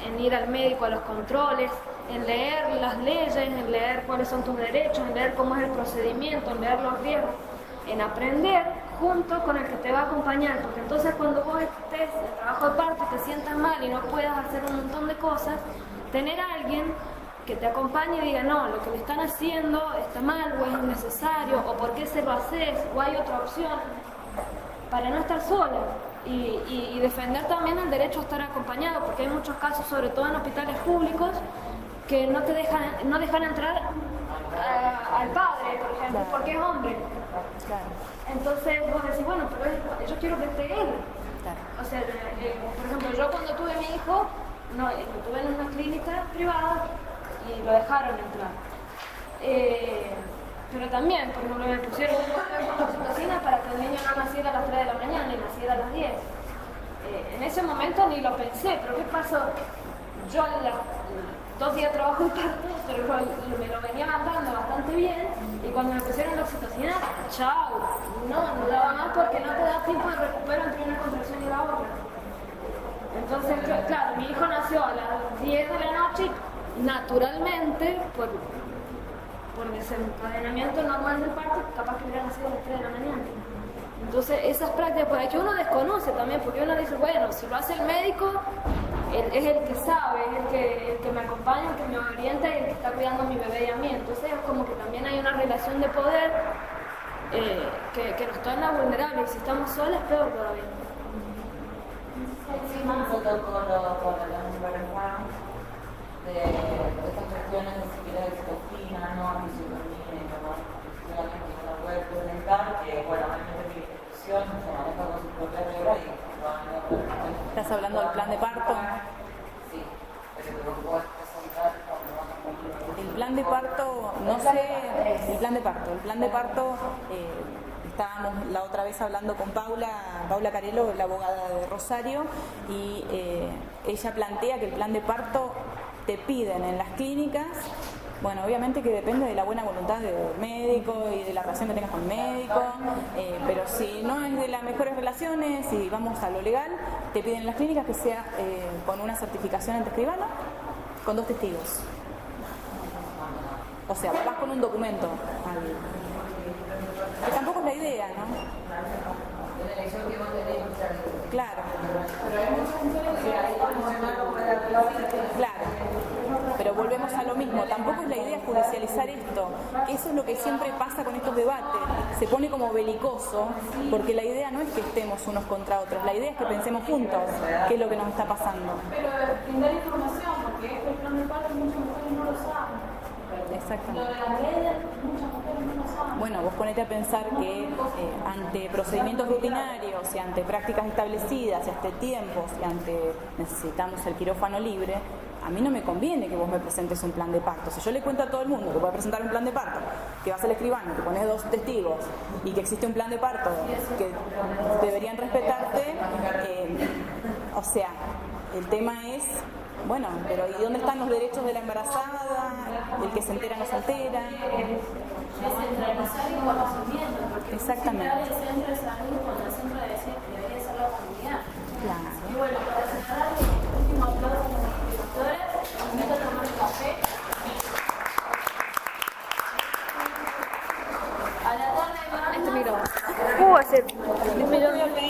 en ir al médico a los controles, en leer las leyes, en leer cuáles son tus derechos, en leer cómo es el procedimiento, en leer los riesgos, en aprender junto con el que te va a acompañar, porque entonces cuando vos estés en el trabajo de parto y te sientas mal y no puedas hacer un montón de cosas, tener a alguien que te acompañe y diga, no, lo que le están haciendo está mal o es innecesario, o por qué se lo haces, o hay otra opción, para no estar sola. Y defender también el derecho a estar acompañado, porque hay muchos casos, sobre todo en hospitales públicos, que no dejan entrar al padre, por ejemplo, porque es hombre. Entonces vos decís, bueno, pero yo quiero que esté él. Claro. O sea, por ejemplo, yo cuando tuve a mi hijo, lo tuve en una clínica privada y lo dejaron entrar. Pero también, por ejemplo, me pusieron una oxitocina para que el niño no naciera a las 3 de la mañana y naciera a las 10. En ese momento ni lo pensé, pero ¿qué pasó? Yo 2 días de trabajo de parto, pero me lo venía mandando bastante bien, y cuando me pusieron la oxitocina, chao, no daba más porque no te da tiempo de recupero entre una contracción y la otra. Entonces, claro, mi hijo nació a las 10 de la noche, naturalmente, por desencadenamiento normal del parto, capaz que hubiera nacido a las 3 de la mañana. Entonces, esas prácticas por ahí que uno desconoce también, porque uno dice, bueno, si lo hace el médico, es el que sabe, es el que me acompaña, el que me orienta y el que está cuidando a mi bebé y a mí. Entonces, es como que también hay una relación de poder que nos torna vulnerables, y si estamos solas, peor todavía. Sí, un protocolo para las mujeres de estas cuestiones de si quiere oxitocina, no, fisiología, no, solamente no la puede presentar, que bueno, realmente mi institución se maneja con su propia regla y lo han ido. ¿Estás hablando del plan de parto? Sí, pero lo puedes presentar cuando vas a cumplir. El plan de parto, no sé, el plan de parto, estábamos la otra vez hablando con Paula Carello, la abogada de Rosario, y ella plantea que el plan de parto te piden en las clínicas, bueno, obviamente que depende de la buena voluntad del médico y de la relación que tengas con el médico, pero si no es de las mejores relaciones y vamos a lo legal, te piden en las clínicas que sea con una certificación ante escribano, con 2 testigos. O sea, vas con un documento. Que tampoco es la idea, ¿no? Claro. Claro. Pero volvemos a lo mismo. Tampoco es la idea judicializar esto. Eso es lo que siempre pasa con estos debates. Se pone como belicoso, porque la idea no es que estemos unos contra otros. La idea es que pensemos juntos qué es lo que nos está pasando. Pero brindar información, porque el plan de parto muchas mujeres no lo saben. Exactamente. Lo de las redes, muchas mujeres no lo saben. Bueno, vos ponete a pensar que ante procedimientos rutinarios y ante prácticas establecidas y ante tiempos y ante necesitamos el quirófano libre, a mí no me conviene que vos me presentes un plan de parto. Si yo le cuento a todo el mundo que voy a presentar un plan de parto, que vas al escribano, que pones 2 testigos y que existe un plan de parto que deberían respetarte, o sea, el tema es, bueno, pero ¿y dónde están los derechos de la embarazada? El que se entera no se entera. Descentralizar el conocimiento, porque exactamente. el centro de salud cuando el centro debería ser la comunidad. Claro. Y bueno, para cerrar, el último aplauso a los escritores, los invito a tomar café. A la tarde más. Este micrófono. Hace 10 minutos.